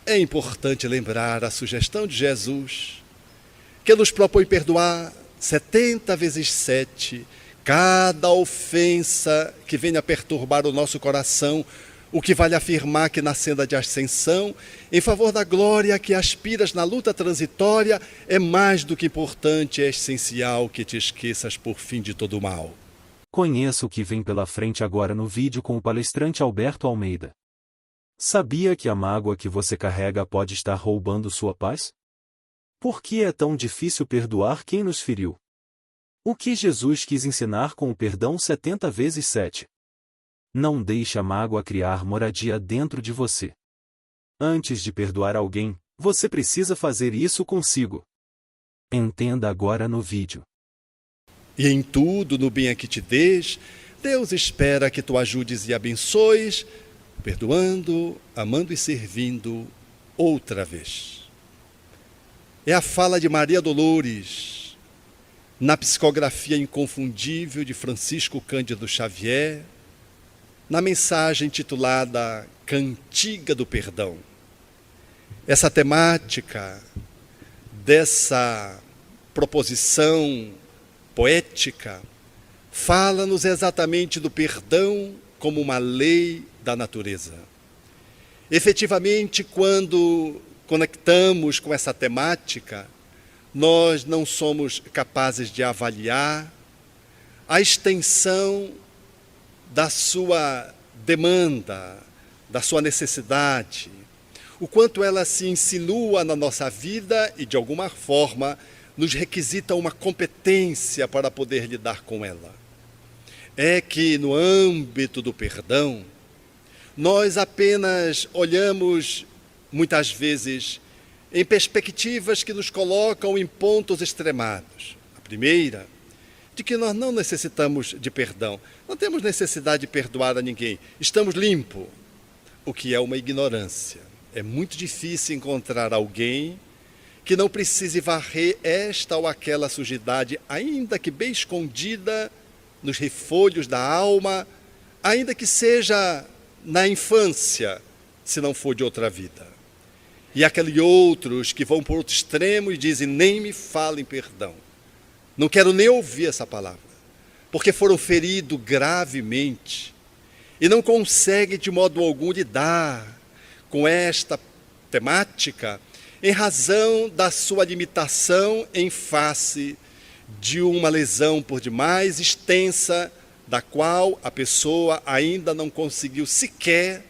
É importante lembrar a sugestão de Jesus, que nos propõe perdoar 70 vezes 7 cada ofensa que venha perturbar o nosso coração, o que vale afirmar que na senda de ascensão, em favor da glória que aspiras na luta transitória, é mais do que importante, é essencial que te esqueças por fim de todo o mal. Conheça o que vem pela frente agora no vídeo com o palestrante Alberto Almeida. Sabia que a mágoa que você carrega pode estar roubando sua paz? Por que é tão difícil perdoar quem nos feriu? O que Jesus quis ensinar com o perdão 70 vezes 7? Não deixe a mágoa criar moradia dentro de você. Antes de perdoar alguém, você precisa fazer isso consigo. Entenda agora no vídeo. E em tudo, no bem a que te dês, Deus espera que tu ajudes e abençoes, perdoando, amando e servindo outra vez. É a fala de Maria Dolores, na psicografia inconfundível de Francisco Cândido Xavier, na mensagem intitulada Cantiga do Perdão. Essa temática dessa proposição poética fala-nos exatamente do perdão como uma lei da natureza. Efetivamente, quando conectamos com essa temática, nós não somos capazes de avaliar a extensão da sua demanda, da sua necessidade, o quanto ela se insinua na nossa vida e, de alguma forma, nos requisita uma competência para poder lidar com ela. É que, no âmbito do perdão, nós apenas olhamos, muitas vezes, em perspectivas que nos colocam em pontos extremados. A primeira, de que nós não necessitamos de perdão, não temos necessidade de perdoar a ninguém, estamos limpos, o que é uma ignorância. É muito difícil encontrar alguém que não precise varrer esta ou aquela sujidade, ainda que bem escondida nos refolhos da alma, ainda que seja na infância, se não for de outra vida. E aqueles outros que vão por outro extremo e dizem, nem me falem perdão. Não quero nem ouvir essa palavra, porque foram feridos gravemente e não conseguem de modo algum lidar com esta temática em razão da sua limitação em face de uma lesão por demais extensa, da qual a pessoa ainda não conseguiu sequer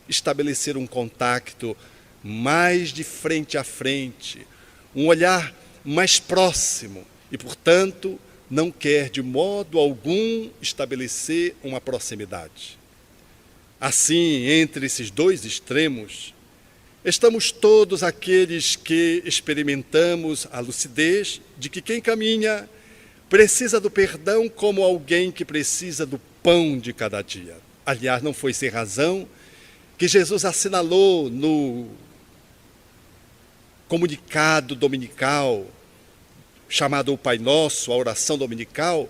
estabelecer um contato mais de frente a frente, um olhar mais próximo e, portanto, não quer de modo algum estabelecer uma proximidade. Assim, entre esses dois extremos, estamos todos aqueles que experimentamos a lucidez de que quem caminha precisa do perdão como alguém que precisa do pão de cada dia. Aliás, não foi sem razão que Jesus assinalou no comunicado dominical, chamado o Pai Nosso, a oração dominical,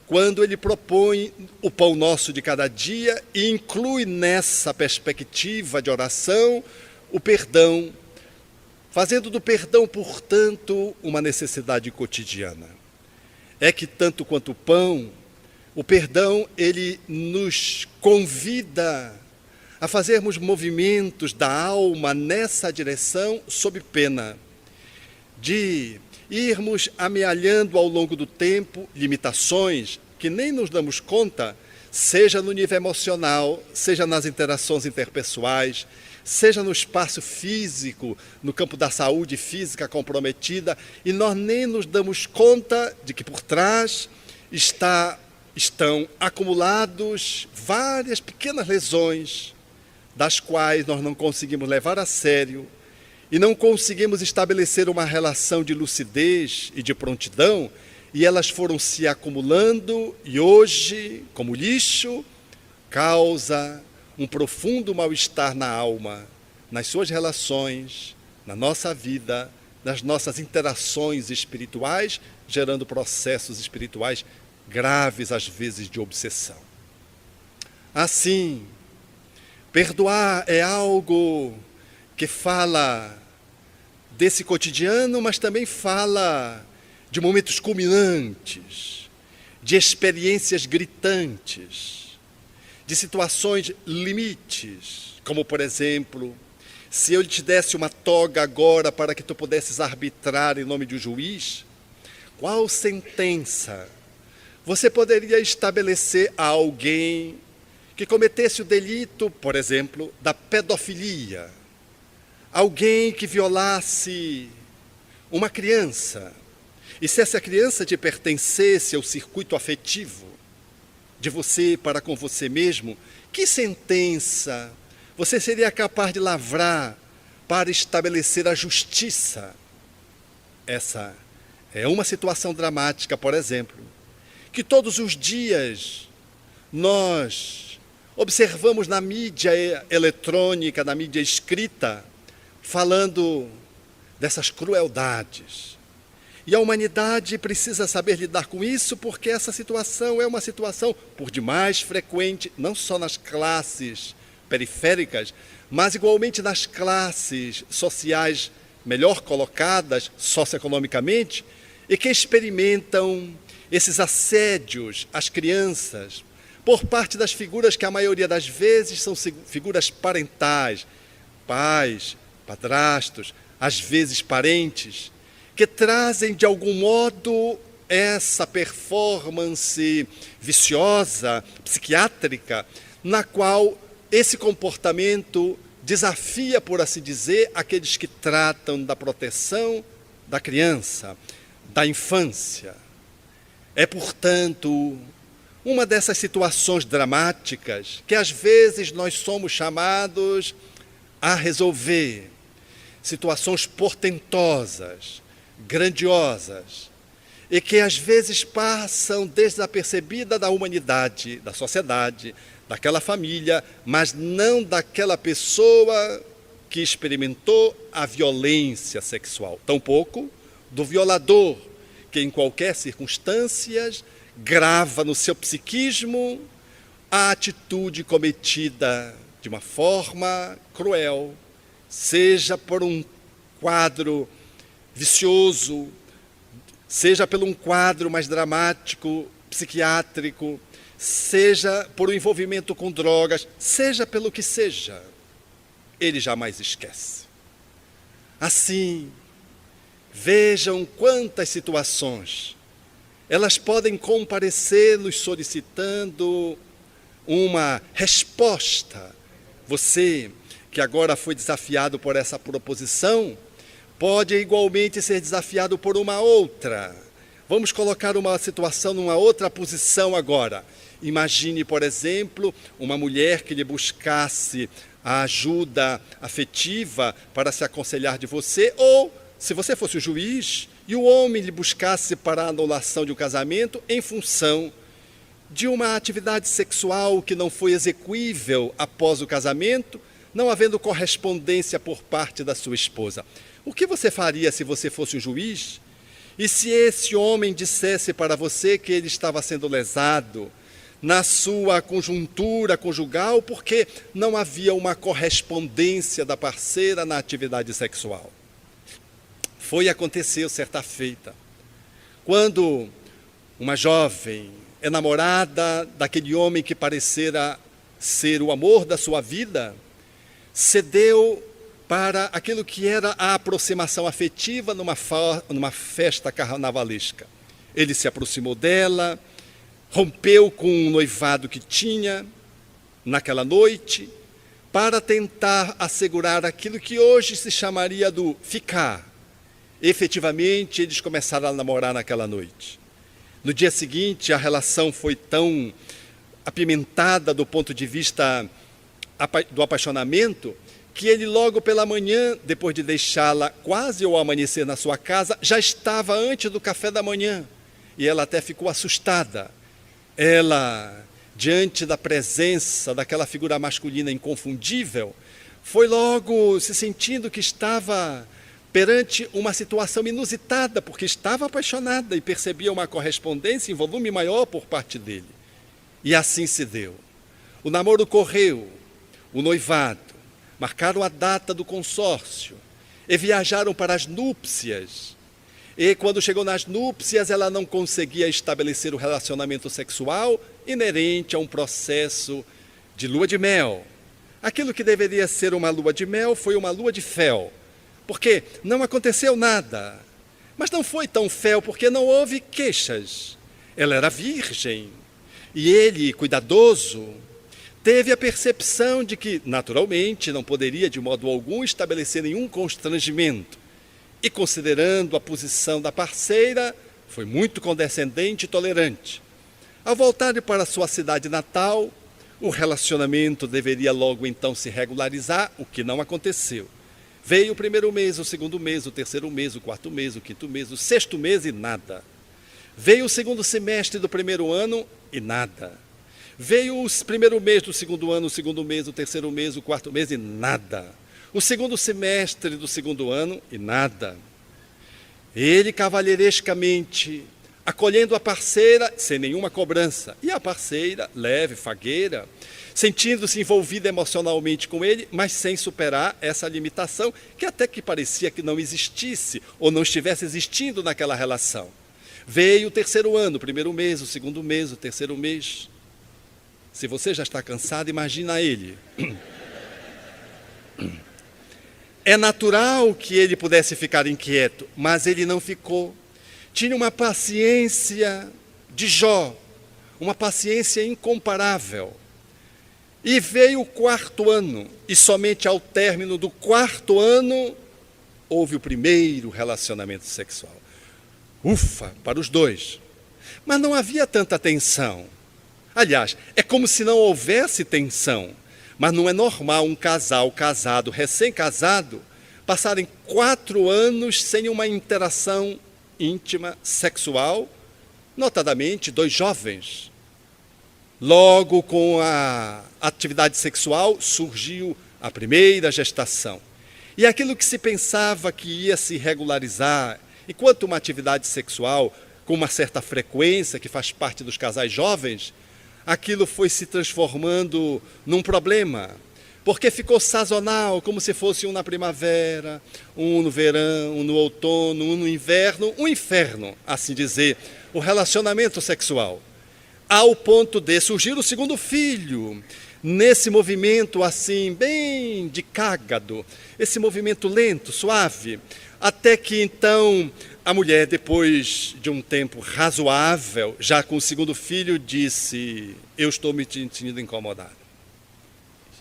quando ele propõe o pão nosso de cada dia e inclui nessa perspectiva de oração o perdão, fazendo do perdão, portanto, uma necessidade cotidiana. É que tanto quanto o pão, o perdão, ele nos convida a fazermos movimentos da alma nessa direção, sob pena de irmos amealhando ao longo do tempo limitações que nem nos damos conta, seja no nível emocional, seja nas interações interpessoais, seja no espaço físico, no campo da saúde física comprometida, e nós nem nos damos conta de que por trás estão acumulados várias pequenas lesões, das quais nós não conseguimos levar a sério e não conseguimos estabelecer uma relação de lucidez e de prontidão, e elas foram se acumulando e hoje, como lixo, causa um profundo mal-estar na alma, nas suas relações, na nossa vida, nas nossas interações espirituais, gerando processos espirituais graves, às vezes, de obsessão. Assim, perdoar é algo que fala desse cotidiano, mas também fala de momentos culminantes, de experiências gritantes, de situações limites, como por exemplo, se eu te desse uma toga agora para que tu pudesses arbitrar em nome de um juiz, qual sentença você poderia estabelecer a alguém que cometesse o delito, por exemplo, da pedofilia, alguém que violasse uma criança, e se essa criança te pertencesse ao circuito afetivo de você para com você mesmo, que sentença você seria capaz de lavrar para estabelecer a justiça? Essa é uma situação dramática, por exemplo, que todos os dias nós observamos na mídia eletrônica, na mídia escrita, falando dessas crueldades. E a humanidade precisa saber lidar com isso, porque essa situação é uma situação, por demais frequente, não só nas classes periféricas, mas igualmente nas classes sociais melhor colocadas socioeconomicamente, e que experimentam esses assédios às crianças por parte das figuras que a maioria das vezes são figuras parentais, pais, padrastos, às vezes parentes, que trazem de algum modo essa performance viciosa, psiquiátrica, na qual esse comportamento desafia, por assim dizer, aqueles que tratam da proteção da criança, da infância. É, portanto, uma dessas situações dramáticas que às vezes nós somos chamados a resolver, situações portentosas, grandiosas, e que às vezes passam desapercebidas da humanidade, da sociedade, daquela família, mas não daquela pessoa que experimentou a violência sexual, tampouco do violador, que em qualquer circunstância grava no seu psiquismo a atitude cometida de uma forma cruel, seja por um quadro vicioso, seja por um quadro mais dramático, psiquiátrico, seja por um envolvimento com drogas, seja pelo que seja, ele jamais esquece. Assim, vejam quantas situações elas podem comparecer nos solicitando uma resposta. Você, que agora foi desafiado por essa proposição, pode igualmente ser desafiado por uma outra. Vamos colocar uma situação numa outra posição agora. Imagine, por exemplo, uma mulher que lhe buscasse a ajuda afetiva para se aconselhar de você, ou, se você fosse o juiz, e o homem lhe buscasse para a anulação de um casamento em função de uma atividade sexual que não foi execuível após o casamento, não havendo correspondência por parte da sua esposa. O que você faria se você fosse um juiz? E se esse homem dissesse para você que ele estava sendo lesado na sua conjuntura conjugal porque não havia uma correspondência da parceira na atividade sexual? Foi e aconteceu certa feita, quando uma jovem é namorada daquele homem que parecera ser o amor da sua vida, cedeu para aquilo que era a aproximação afetiva numa festa carnavalesca. Ele se aproximou dela, rompeu com um noivado que tinha naquela noite, para tentar assegurar aquilo que hoje se chamaria do ficar. Efetivamente, eles começaram a namorar naquela noite. No dia seguinte, a relação foi tão apimentada do ponto de vista do apaixonamento, que ele logo pela manhã, depois de deixá-la quase ao amanhecer na sua casa, já estava antes do café da manhã. E ela até ficou assustada. Ela, diante da presença daquela figura masculina inconfundível, foi logo se sentindo que estava perante uma situação inusitada, porque estava apaixonada e percebia uma correspondência em volume maior por parte dele. E assim se deu. O namoro correu, o noivado, marcaram a data do consórcio e viajaram para as núpcias. E quando chegou nas núpcias, ela não conseguia estabelecer o relacionamento sexual inerente a um processo de lua de mel. Aquilo que deveria ser uma lua de mel foi uma lua de fel, porque não aconteceu nada. Mas não foi tão fel porque não houve queixas. Ela era virgem e ele, cuidadoso, teve a percepção de que, naturalmente, não poderia de modo algum estabelecer nenhum constrangimento. E, considerando a posição da parceira, foi muito condescendente e tolerante. Ao voltarem para sua cidade natal, o relacionamento deveria logo então se regularizar, o que não aconteceu. Veio o primeiro mês, o segundo mês, o terceiro mês, o quarto mês, o quinto mês, o sexto mês e nada. Veio o segundo semestre do primeiro ano e nada. Veio o primeiro mês do segundo ano, o segundo mês, o terceiro mês, o quarto mês e nada. O segundo semestre do segundo ano e nada. Ele, cavalheirescamente, acolhendo a parceira sem nenhuma cobrança. E a parceira, leve, fagueira, sentindo-se envolvida emocionalmente com ele, mas sem superar essa limitação que até que parecia que não existisse ou não estivesse existindo naquela relação. Veio o terceiro ano, o primeiro mês, o segundo mês, o terceiro mês. Se você já está cansado, imagina ele. É natural que ele pudesse ficar inquieto, mas ele não ficou. Tinha uma paciência de Jó, uma paciência incomparável. E veio o quarto ano, e somente ao término do quarto ano, houve o primeiro relacionamento sexual. Ufa, para os dois. Mas não havia tanta tensão. Aliás, é como se não houvesse tensão. Mas não é normal um casal casado, recém-casado, passarem 4 anos sem uma interação íntima, sexual, notadamente 2 jovens. Logo com a atividade sexual surgiu a primeira gestação. E aquilo que se pensava que ia se regularizar, enquanto uma atividade sexual com uma certa frequência, que faz parte dos casais jovens, aquilo foi se transformando num problema, porque ficou sazonal, como se fosse um na primavera, um no verão, um no outono, um no inverno, um inferno, assim dizer, o relacionamento sexual. Ao ponto de surgir o segundo filho, nesse movimento assim, bem de cágado, esse movimento lento, suave, até que então a mulher, depois de um tempo razoável, já com o segundo filho, disse: eu estou me sentindo incomodada.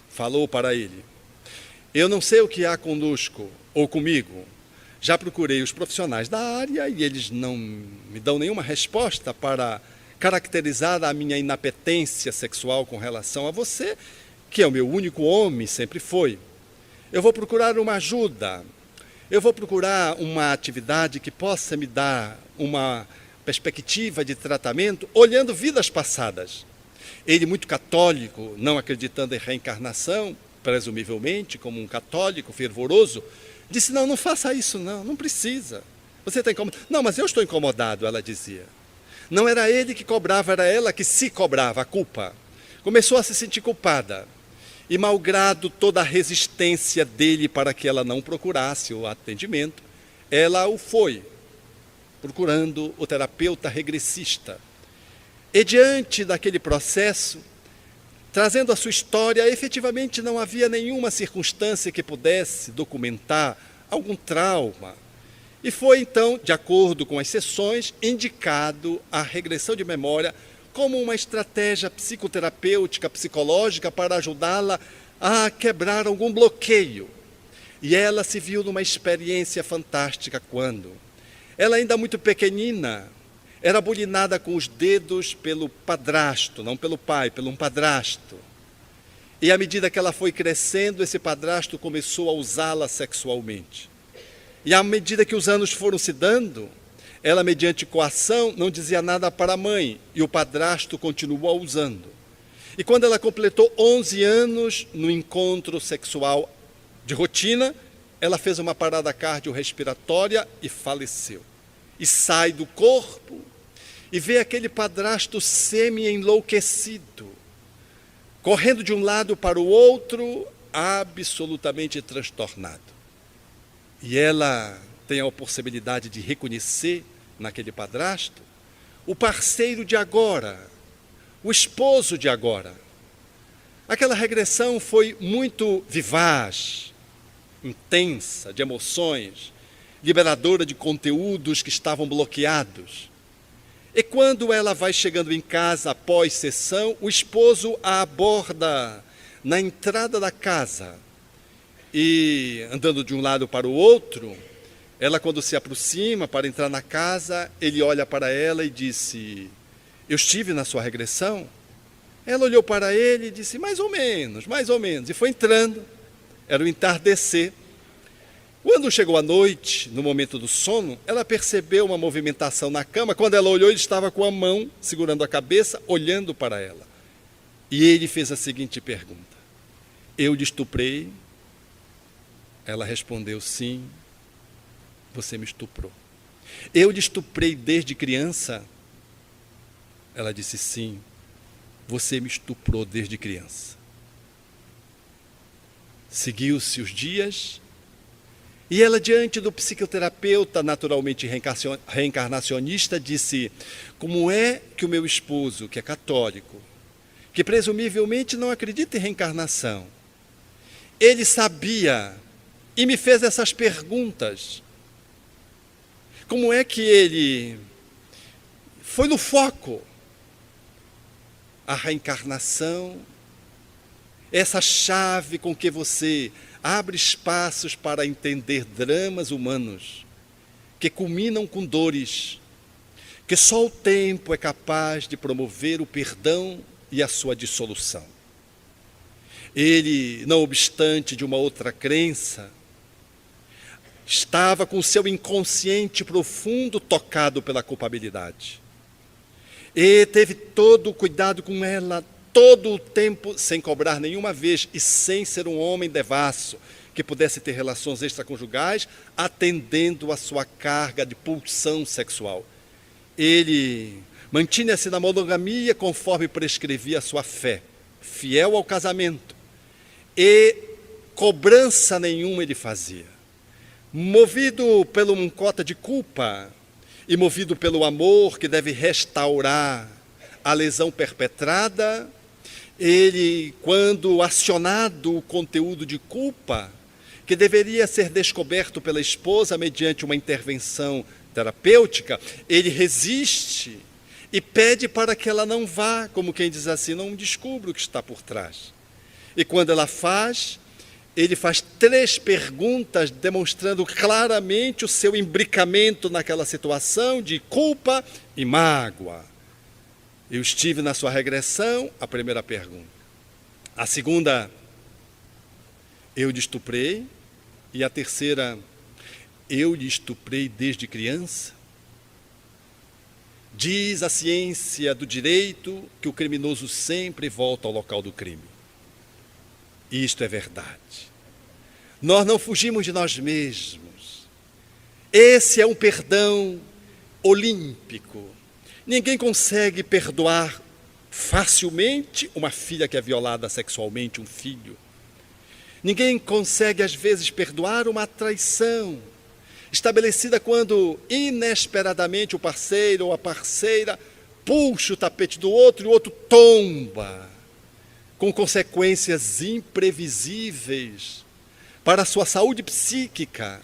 Falou para ele: eu não sei o que há conosco ou comigo. Já procurei os profissionais da área e eles não me dão nenhuma resposta para caracterizar a minha inapetência sexual com relação a você, que é o meu único homem, sempre foi. Eu vou procurar uma ajuda. Eu vou procurar uma atividade que possa me dar uma perspectiva de tratamento olhando vidas passadas. Ele, muito católico, não acreditando em reencarnação, presumivelmente como um católico fervoroso, disse: não faça isso não precisa. Você está incomodado? Não, mas eu estou incomodado, ela dizia. Não era ele que cobrava, era ela que se cobrava a culpa. Começou a se sentir culpada. E, malgrado toda a resistência dele para que ela não procurasse o atendimento, ela o foi, procurando o terapeuta regressista. E, diante daquele processo, trazendo a sua história, efetivamente não havia nenhuma circunstância que pudesse documentar algum trauma. E foi, então, de acordo com as sessões, indicado a regressão de memória como uma estratégia psicoterapêutica, psicológica, para ajudá-la a quebrar algum bloqueio. E ela se viu numa experiência fantástica quando ela, ainda muito pequenina, era bulinada com os dedos pelo padrasto, não pelo pai, pelo um padrasto. E à medida que ela foi crescendo, esse padrasto começou a usá-la sexualmente. E à medida que os anos foram se dando, ela, mediante coação, não dizia nada para a mãe, e o padrasto continuou a usando. E quando ela completou 11 anos, no encontro sexual de rotina, ela fez uma parada cardiorrespiratória e faleceu. E sai do corpo e vê aquele padrasto semi-enlouquecido, correndo de um lado para o outro, absolutamente transtornado. E ela tem a possibilidade de reconhecer naquele padrasto o parceiro de agora, o esposo de agora. Aquela regressão foi muito vivaz, intensa, de emoções, liberadora de conteúdos que estavam bloqueados. E quando ela vai chegando em casa após sessão, o esposo a aborda na entrada da casa e, andando de um lado para o outro, ela, quando se aproxima para entrar na casa, ele olha para ela e disse: eu estive na sua regressão? Ela olhou para ele e disse: mais ou menos, e foi entrando. Era o entardecer. Quando chegou a noite, no momento do sono, ela percebeu uma movimentação na cama. Quando ela olhou, ele estava com a mão segurando a cabeça, olhando para ela. E ele fez a seguinte pergunta: eu lhe estuprei? Ela respondeu: sim, você me estuprou. Eu lhe estuprei desde criança? Ela disse: sim, você me estuprou desde criança. Seguiu-se os dias e ela, diante do psicoterapeuta naturalmente reencarnacionista, disse: como é que o meu esposo, que é católico, que presumivelmente não acredita em reencarnação, ele sabia e me fez essas perguntas? Como é que ele foi no foco? A reencarnação, essa chave com que você abre espaços para entender dramas humanos que culminam com dores, que só o tempo é capaz de promover o perdão e a sua dissolução. Ele, não obstante de uma outra crença, estava com seu inconsciente profundo tocado pela culpabilidade. E teve todo o cuidado com ela, todo o tempo, sem cobrar nenhuma vez e sem ser um homem devasso, que pudesse ter relações extraconjugais, atendendo a sua carga de pulsão sexual. Ele mantinha-se na monogamia conforme prescrevia a sua fé, fiel ao casamento, e cobrança nenhuma ele fazia. Movido pela uma cota de culpa e movido pelo amor que deve restaurar a lesão perpetrada, ele, quando acionado o conteúdo de culpa, que deveria ser descoberto pela esposa mediante uma intervenção terapêutica, ele resiste e pede para que ela não vá, como quem diz assim, não descubra o que está por trás. E quando ela faz, ele faz 3 perguntas demonstrando claramente o seu imbricamento naquela situação de culpa e mágoa. Eu estive na sua regressão, a primeira pergunta. A segunda, eu lhe estuprei. E a terceira, eu lhe estuprei desde criança. Diz a ciência do direito que o criminoso sempre volta ao local do crime. E isto é verdade. Nós não fugimos de nós mesmos. Esse é um perdão olímpico. Ninguém consegue perdoar facilmente uma filha que é violada sexualmente, um filho. Ninguém consegue, às vezes, perdoar uma traição estabelecida quando, inesperadamente, o parceiro ou a parceira puxa o tapete do outro e o outro tomba, com consequências imprevisíveis para a sua saúde psíquica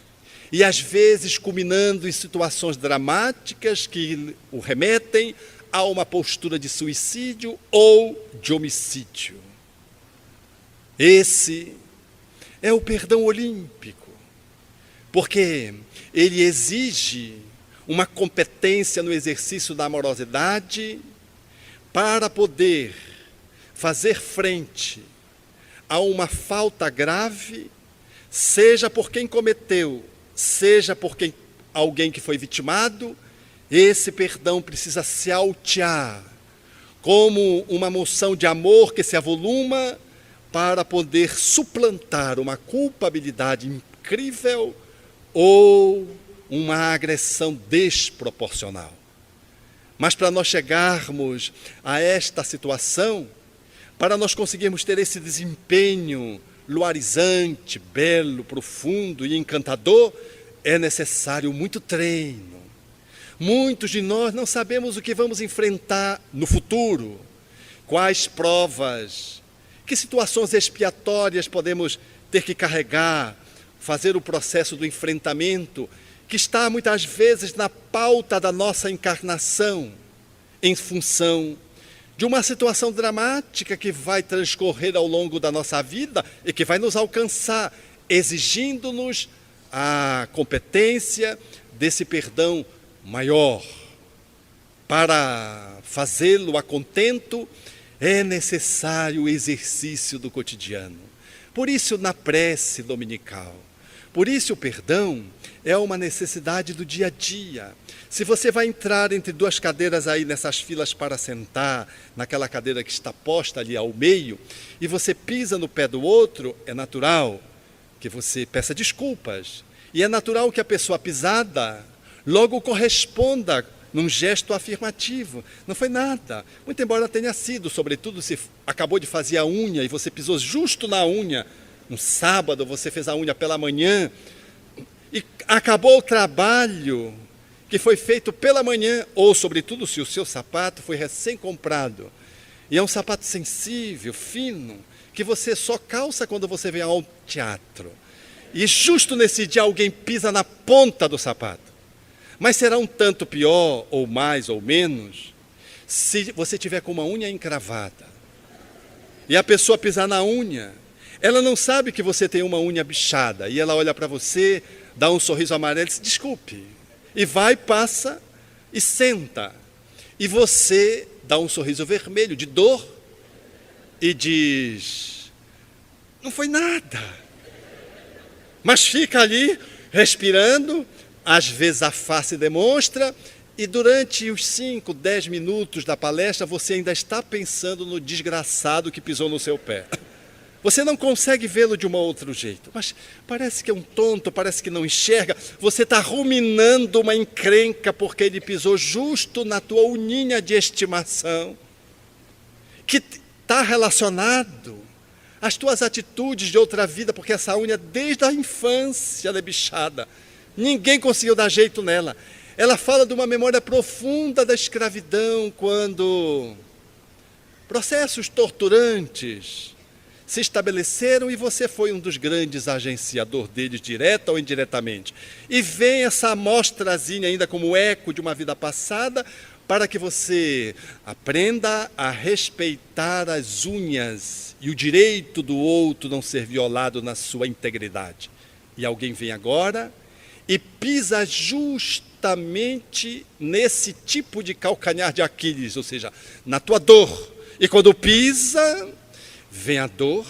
e, às vezes, culminando em situações dramáticas que o remetem a uma postura de suicídio ou de homicídio. Esse é o perdão olímpico, porque ele exige uma competência no exercício da amorosidade para poder fazer frente a uma falta grave, seja por quem cometeu, seja por alguém que foi vitimado. Esse perdão precisa se altear como uma moção de amor que se avoluma para poder suplantar uma culpabilidade incrível ou uma agressão desproporcional. Mas para nós chegarmos a esta situação, Para nós conseguirmos ter esse desempenho luarizante, belo, profundo e encantador, é necessário muito treino. Muitos de nós não sabemos o que vamos enfrentar no futuro, quais provas, que situações expiatórias podemos ter que carregar, fazer o processo do enfrentamento, que está muitas vezes na pauta da nossa encarnação, em função de uma situação dramática que vai transcorrer ao longo da nossa vida e que vai nos alcançar, exigindo-nos a competência desse perdão maior. Para fazê-lo a contento, é necessário o exercício do cotidiano. Por isso, na prece dominical. Por isso, o perdão é uma necessidade do dia a dia. Se você vai entrar entre duas cadeiras aí nessas filas para sentar, naquela cadeira que está posta ali ao meio, e você pisa no pé do outro, é natural que você peça desculpas. E é natural que a pessoa pisada logo corresponda num gesto afirmativo. Não foi nada. Muito embora tenha sido, sobretudo se acabou de fazer a unha e você pisou justo na unha. Um sábado você fez a unha pela manhã e acabou o trabalho que foi feito pela manhã, ou sobretudo se o seu sapato foi recém-comprado. E é um sapato sensível, fino, que você só calça quando você vem ao teatro. E justo nesse dia alguém pisa na ponta do sapato. Mas será um tanto pior, ou mais ou menos, se você tiver com uma unha encravada e a pessoa pisar na unha. Ela não sabe que você tem uma unha bichada e ela olha para você, dá um sorriso amarelo e diz, desculpe. E vai, passa e senta. E você dá um sorriso vermelho de dor e diz, não foi nada. Mas fica ali respirando, às vezes a face demonstra, e durante os 5, 10 minutos da palestra você ainda está pensando no desgraçado que pisou no seu pé. Você não consegue vê-lo de um outro jeito, mas parece que é um tonto, parece que não enxerga. Você está ruminando uma encrenca porque ele pisou justo na tua uninha de estimação, que está relacionado às tuas atitudes de outra vida, porque essa unha desde a infância ela é bichada. Ninguém conseguiu dar jeito nela. Ela fala de uma memória profunda da escravidão, quando processos torturantes se estabeleceram e você foi um dos grandes agenciadores deles, direta ou indiretamente. E vem essa amostrazinha ainda como eco de uma vida passada, para que você aprenda a respeitar as unhas e o direito do outro não ser violado na sua integridade. E alguém vem agora e pisa justamente nesse tipo de calcanhar de Aquiles, ou seja, na tua dor. E quando pisa, vem a dor,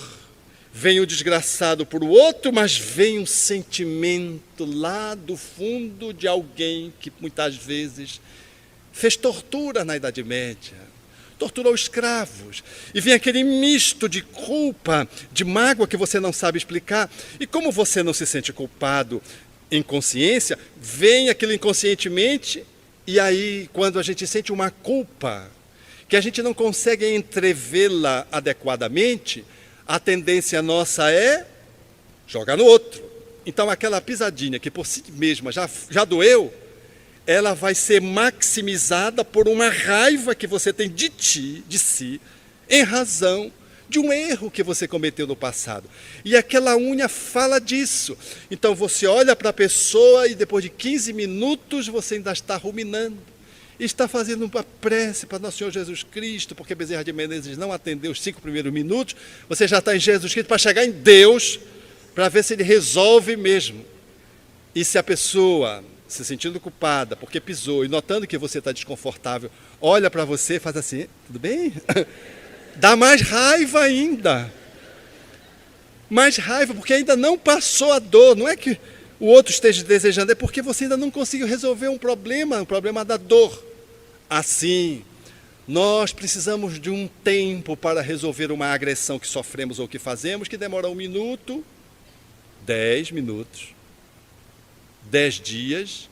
vem o desgraçado por o outro, mas vem um sentimento lá do fundo de alguém que muitas vezes fez tortura na Idade Média, torturou escravos, e vem aquele misto de culpa, de mágoa que você não sabe explicar, e como você não se sente culpado em consciência, vem aquilo inconscientemente, e aí quando a gente sente uma culpa, que a gente não consegue entrevê-la adequadamente, a tendência nossa é jogar no outro. Então aquela pisadinha que por si mesma já doeu, ela vai ser maximizada por uma raiva que você tem de ti, de si, em razão de um erro que você cometeu no passado. E aquela unha fala disso. Então você olha para a pessoa e depois de 15 minutos você ainda está ruminando. Está fazendo uma prece para Nosso Senhor Jesus Cristo, porque Bezerra de Menezes não atendeu os 5 primeiros minutos, você já está em Jesus Cristo para chegar em Deus, para ver se Ele resolve mesmo. E se a pessoa, se sentindo culpada porque pisou e notando que você está desconfortável, olha para você e faz assim, tudo bem? Dá mais raiva ainda. Mais raiva, porque ainda não passou a dor, não é que o outro esteja desejando, é porque você ainda não conseguiu resolver um problema da dor. Assim, nós precisamos de um tempo para resolver uma agressão que sofremos ou que fazemos, que demora 1 minuto, 10 minutos, 10 dias,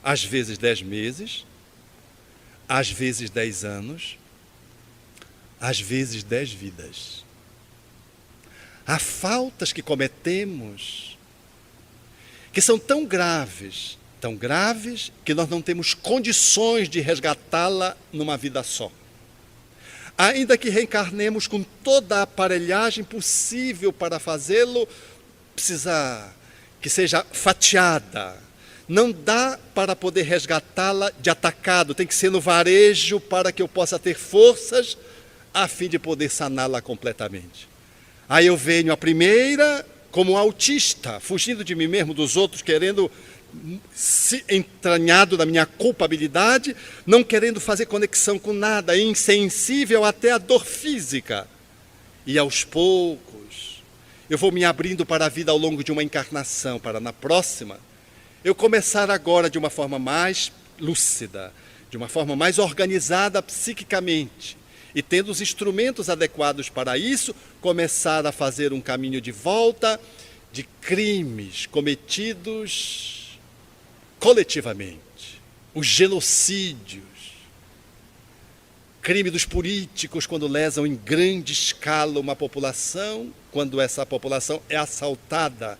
às vezes 10 meses, às vezes 10 anos, às vezes 10 vidas. Há faltas que cometemos que são tão graves que nós não temos condições de resgatá-la numa vida só. Ainda que reencarnemos com toda a aparelhagem possível para fazê-lo, precisa que seja fatiada. Não dá para poder resgatá-la de atacado, tem que ser no varejo para que eu possa ter forças a fim de poder saná-la completamente. Aí eu venho a primeira como um autista, fugindo de mim mesmo, dos outros, querendo se entranhado na minha culpabilidade, não querendo fazer conexão com nada, insensível até a dor física. E aos poucos, eu vou me abrindo para a vida ao longo de uma encarnação, para na próxima, eu começar agora de uma forma mais lúcida, de uma forma mais organizada psiquicamente, e tendo os instrumentos adequados para isso, começar a fazer um caminho de volta de crimes cometidos coletivamente, os genocídios, crime dos políticos quando lesam em grande escala uma população, quando essa população é assaltada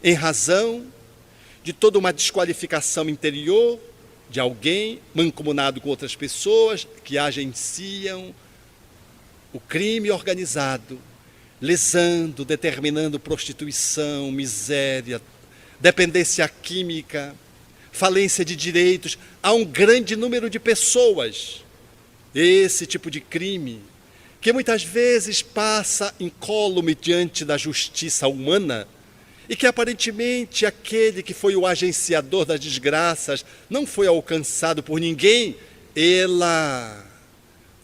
em razão de toda uma desqualificação interior de alguém mancomunado com outras pessoas que agenciam o crime organizado, lesando, determinando prostituição, miséria, dependência química, falência de direitos. Há um grande número de pessoas, esse tipo de crime, que muitas vezes passa incólume diante da justiça humana e que aparentemente aquele que foi o agenciador das desgraças não foi alcançado por ninguém, ela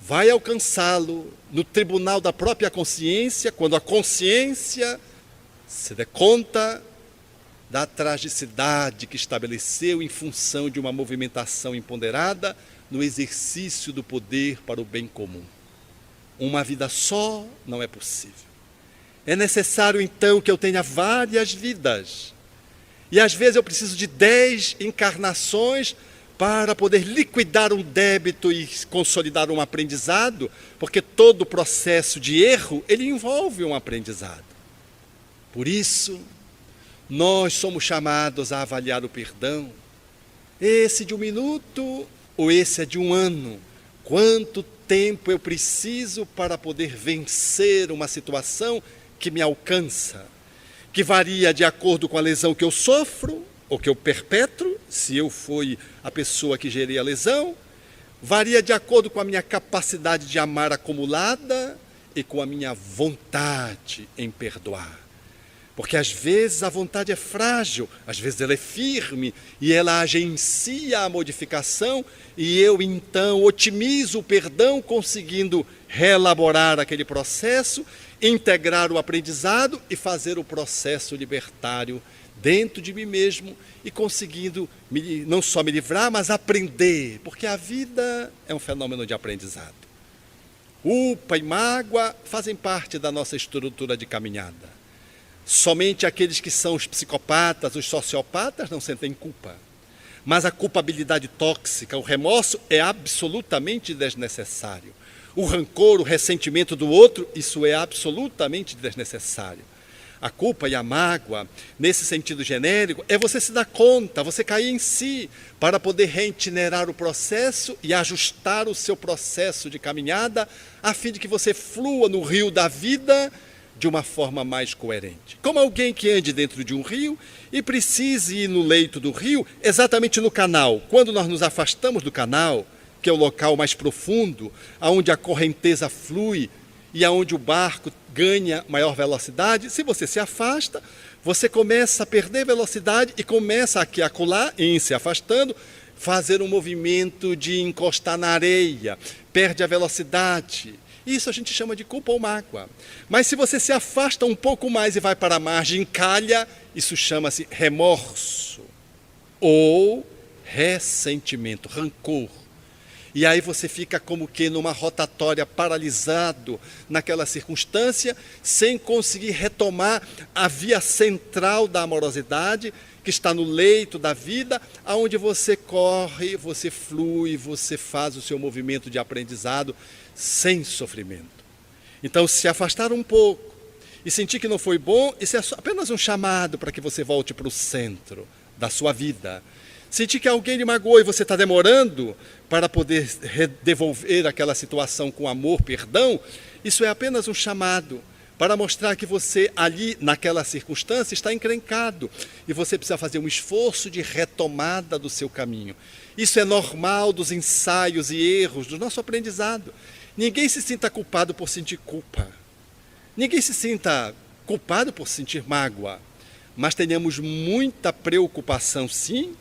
vai alcançá-lo no tribunal da própria consciência, quando a consciência se dê conta da tragicidade que estabeleceu em função de uma movimentação imponderada no exercício do poder para o bem comum. Uma vida só não é possível. É necessário, então, que eu tenha várias vidas. E, às vezes, eu preciso de 10 encarnações para poder liquidar um débito e consolidar um aprendizado, porque todo processo de erro, ele envolve um aprendizado. Por isso, nós somos chamados a avaliar o perdão. Esse de 1 minuto ou esse é de 1 ano? Quanto tempo eu preciso para poder vencer uma situação que me alcança, que varia de acordo com a lesão que eu sofro ou que eu perpetro, se eu fui a pessoa que gerei a lesão, varia de acordo com a minha capacidade de amar acumulada e com a minha vontade em perdoar. Porque às vezes a vontade é frágil, às vezes ela é firme e ela agencia a modificação e eu então otimizo o perdão conseguindo reelaborar aquele processo, integrar o aprendizado e fazer o processo libertário dentro de mim mesmo e conseguindo não só me livrar, mas aprender, porque a vida é um fenômeno de aprendizado. Culpa e mágoa fazem parte da nossa estrutura de caminhada. Somente aqueles que são os psicopatas, os sociopatas não sentem culpa. Mas a culpabilidade tóxica, o remorso é absolutamente desnecessário. O rancor, o ressentimento do outro, isso é absolutamente desnecessário. A culpa e a mágoa, nesse sentido genérico, é você se dar conta, você cair em si, para poder reitinerar o processo e ajustar o seu processo de caminhada, a fim de que você flua no rio da vida de uma forma mais coerente. Como alguém que ande dentro de um rio e precise ir no leito do rio, exatamente no canal. Quando nós nos afastamos do canal, que é o local mais profundo, onde a correnteza flui e onde o barco ganha maior velocidade, se você se afasta, você começa a perder velocidade e começa aqui a acolá, em se afastando, fazer um movimento de encostar na areia, perde a velocidade. Isso a gente chama de culpa ou mágoa. Mas se você se afasta um pouco mais e vai para a margem, encalha, isso chama-se remorso ou ressentimento, rancor. E aí você fica como que numa rotatória, paralisado naquela circunstância, sem conseguir retomar a via central da amorosidade, que está no leito da vida, aonde você corre, você flui, você faz o seu movimento de aprendizado sem sofrimento. Então, se afastar um pouco e sentir que não foi bom, isso é apenas um chamado para que você volte para o centro da sua vida. Sentir que alguém lhe magoou e você está demorando para poder devolver aquela situação com amor, perdão, isso é apenas um chamado para mostrar que você ali, naquela circunstância, está encrencado e você precisa fazer um esforço de retomada do seu caminho. Isso é normal dos ensaios e erros do nosso aprendizado. Ninguém se sinta culpado por sentir culpa. Ninguém se sinta culpado por sentir mágoa. Mas tenhamos muita preocupação, sim,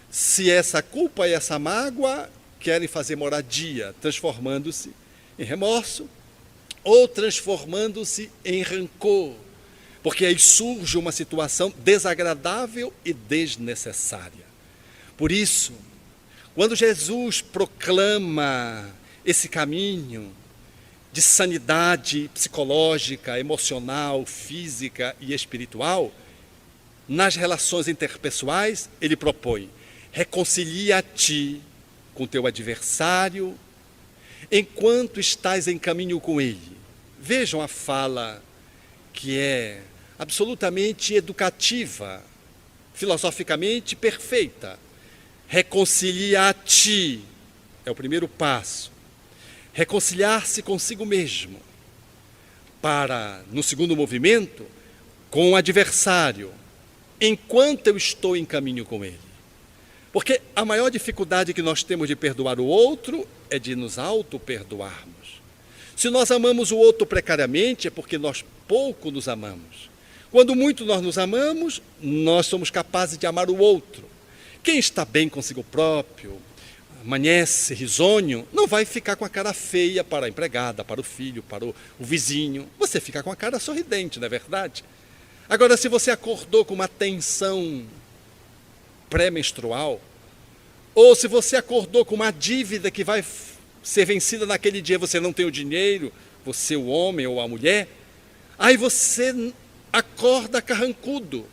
se essa culpa e essa mágoa querem fazer moradia, transformando-se em remorso ou transformando-se em rancor. Porque aí surge uma situação desagradável e desnecessária. Por isso, quando Jesus proclama esse caminho de sanidade psicológica, emocional, física e espiritual, nas relações interpessoais, ele propõe: reconcilia-te com teu adversário enquanto estás em caminho com ele. Vejam a fala que é absolutamente educativa, filosoficamente perfeita. Reconcilia-te é o primeiro passo. Reconciliar-se consigo mesmo. Para, no segundo movimento, com o adversário, enquanto eu estou em caminho com ele. Porque a maior dificuldade que nós temos de perdoar o outro é de nos auto-perdoarmos. Se nós amamos o outro precariamente, é porque nós pouco nos amamos. Quando muito nós nos amamos, nós somos capazes de amar o outro. Quem está bem consigo próprio, amanhece risonho, não vai ficar com a cara feia para a empregada, para o filho, para o vizinho. Você fica com a cara sorridente, não é verdade? Agora, se você acordou com uma tensão pré-menstrual, ou se você acordou com uma dívida que vai ser vencida naquele dia, você não tem o dinheiro, você o homem ou a mulher, aí você acorda carrancudo.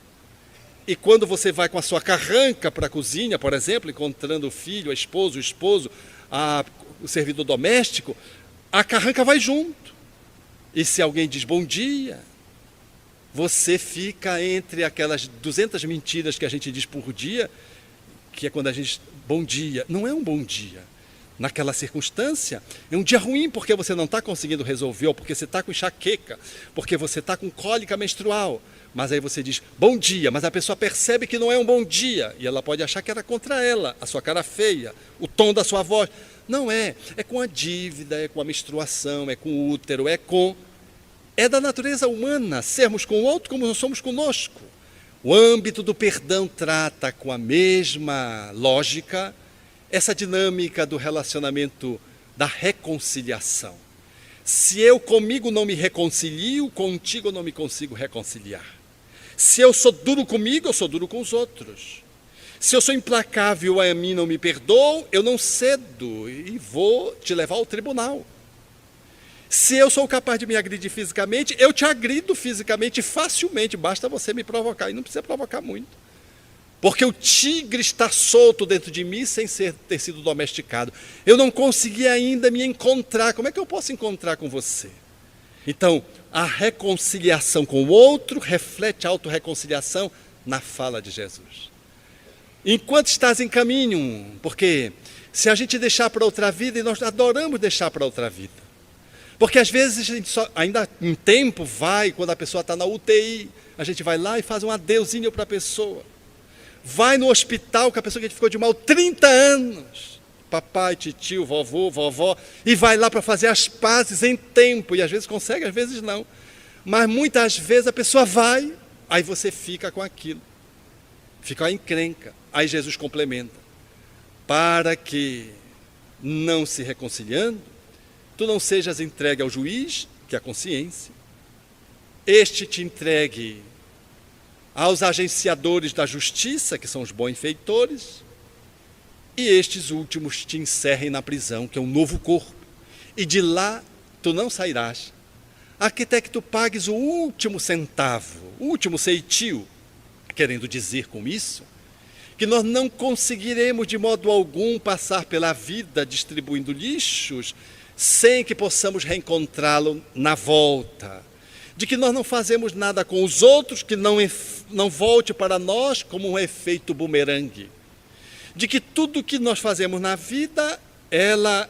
E quando você vai com a sua carranca para a cozinha, por exemplo, encontrando o filho, a esposa, o esposo, o servidor doméstico, a carranca vai junto. E se alguém diz bom dia, você fica entre aquelas 200 mentiras que a gente diz por dia, que é quando a gente diz bom dia. Não é um bom dia. Naquela circunstância, é um dia ruim porque você não está conseguindo resolver, ou porque você está com enxaqueca, porque você está com cólica menstrual. Mas aí você diz bom dia, mas a pessoa percebe que não é um bom dia, e ela pode achar que era contra ela, a sua cara feia, o tom da sua voz. Não é, é com a dívida, é com a menstruação, é com o útero, é da natureza humana sermos com o outro como nós somos conosco. O âmbito do perdão trata com a mesma lógica essa dinâmica do relacionamento da reconciliação. Se eu comigo não me reconcilio, contigo eu não me consigo reconciliar. Se eu sou duro comigo, eu sou duro com os outros. Se eu sou implacável a mim não me perdoo, eu não cedo e vou te levar ao tribunal. Se eu sou capaz de me agredir fisicamente, eu te agrido fisicamente facilmente, basta você me provocar, e não precisa provocar muito. Porque o tigre está solto dentro de mim sem ter sido domesticado. Eu não consegui ainda me encontrar, como é que eu posso encontrar com você? Então, a reconciliação com o outro reflete a autorreconciliação na fala de Jesus. Enquanto estás em caminho, porque se a gente deixar para outra vida, e nós adoramos deixar para outra vida, porque às vezes a gente só, ainda em tempo vai, quando a pessoa está na UTI, a gente vai lá e faz um adeusinho para a pessoa. Vai no hospital com a pessoa que ficou de mal 30 anos, papai, titio, vovô, vovó, e vai lá para fazer as pazes em tempo, e às vezes consegue, às vezes não. Mas muitas vezes a pessoa vai, aí você fica com aquilo, fica a encrenca. Aí Jesus complementa: para que, não se reconciliando, tu não sejas entregue ao juiz, que é a consciência, este te entregue aos agenciadores da justiça, que são os benfeitores, e estes últimos te encerrem na prisão, que é um novo corpo, e de lá tu não sairás, até que tu pagues o último centavo, o último ceitio, querendo dizer com isso, que nós não conseguiremos de modo algum passar pela vida distribuindo lixos, sem que possamos reencontrá-lo na volta. De que nós não fazemos nada com os outros que não volte para nós como um efeito bumerangue. De que tudo que nós fazemos na vida, ela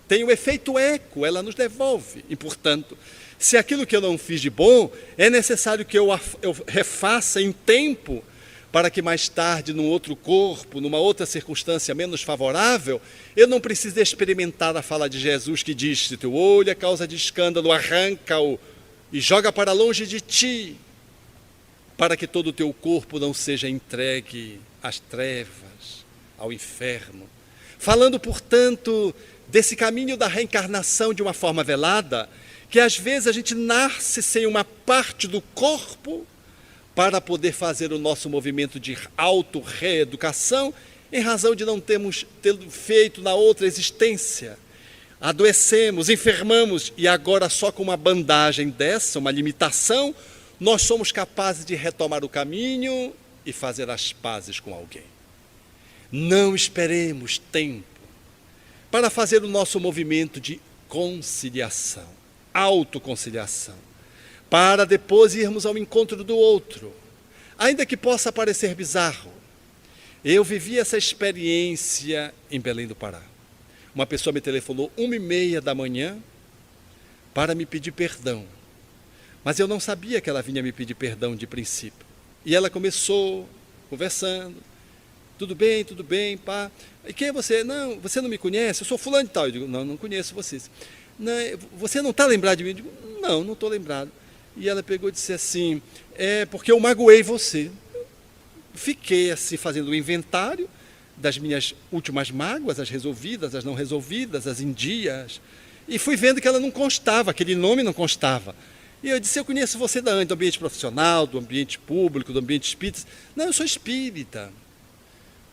tem o efeito eco, ela nos devolve. E, portanto, se aquilo que eu não fiz de bom, é necessário que eu refaça em tempo, para que mais tarde, num outro corpo, numa outra circunstância menos favorável, eu não precise experimentar a fala de Jesus que diz: se teu olho é causa de escândalo, arranca-o e joga para longe de ti, para que todo o teu corpo não seja entregue às trevas, ao inferno. Falando, portanto, desse caminho da reencarnação de uma forma velada, que às vezes a gente nasce sem uma parte do corpo para poder fazer o nosso movimento de auto-reeducação, em razão de não termos feito na outra existência. Adoecemos, enfermamos, e agora só com uma bandagem dessa, uma limitação, nós somos capazes de retomar o caminho e fazer as pazes com alguém. Não esperemos tempo para fazer o nosso movimento de conciliação, autoconciliação, para depois irmos ao encontro do outro. Ainda que possa parecer bizarro, eu vivi essa experiência em Belém do Pará. Uma pessoa me telefonou 1h30 da manhã para me pedir perdão. Mas eu não sabia que ela vinha me pedir perdão de princípio. E ela começou conversando. Tudo bem, pá. E quem é você? Não, você não me conhece? Eu sou fulano de tal. Eu digo, não conheço vocês. Não, você não está lembrado de mim? Eu digo, não estou lembrado. E ela pegou e disse assim, é porque eu magoei você. Fiquei assim fazendo um inventário das minhas últimas mágoas, as resolvidas, as não resolvidas, as em dias, e fui vendo que ela não constava, aquele nome não constava. E eu disse, eu conheço você do ambiente profissional, do ambiente público, do ambiente espírita. Não, eu sou espírita.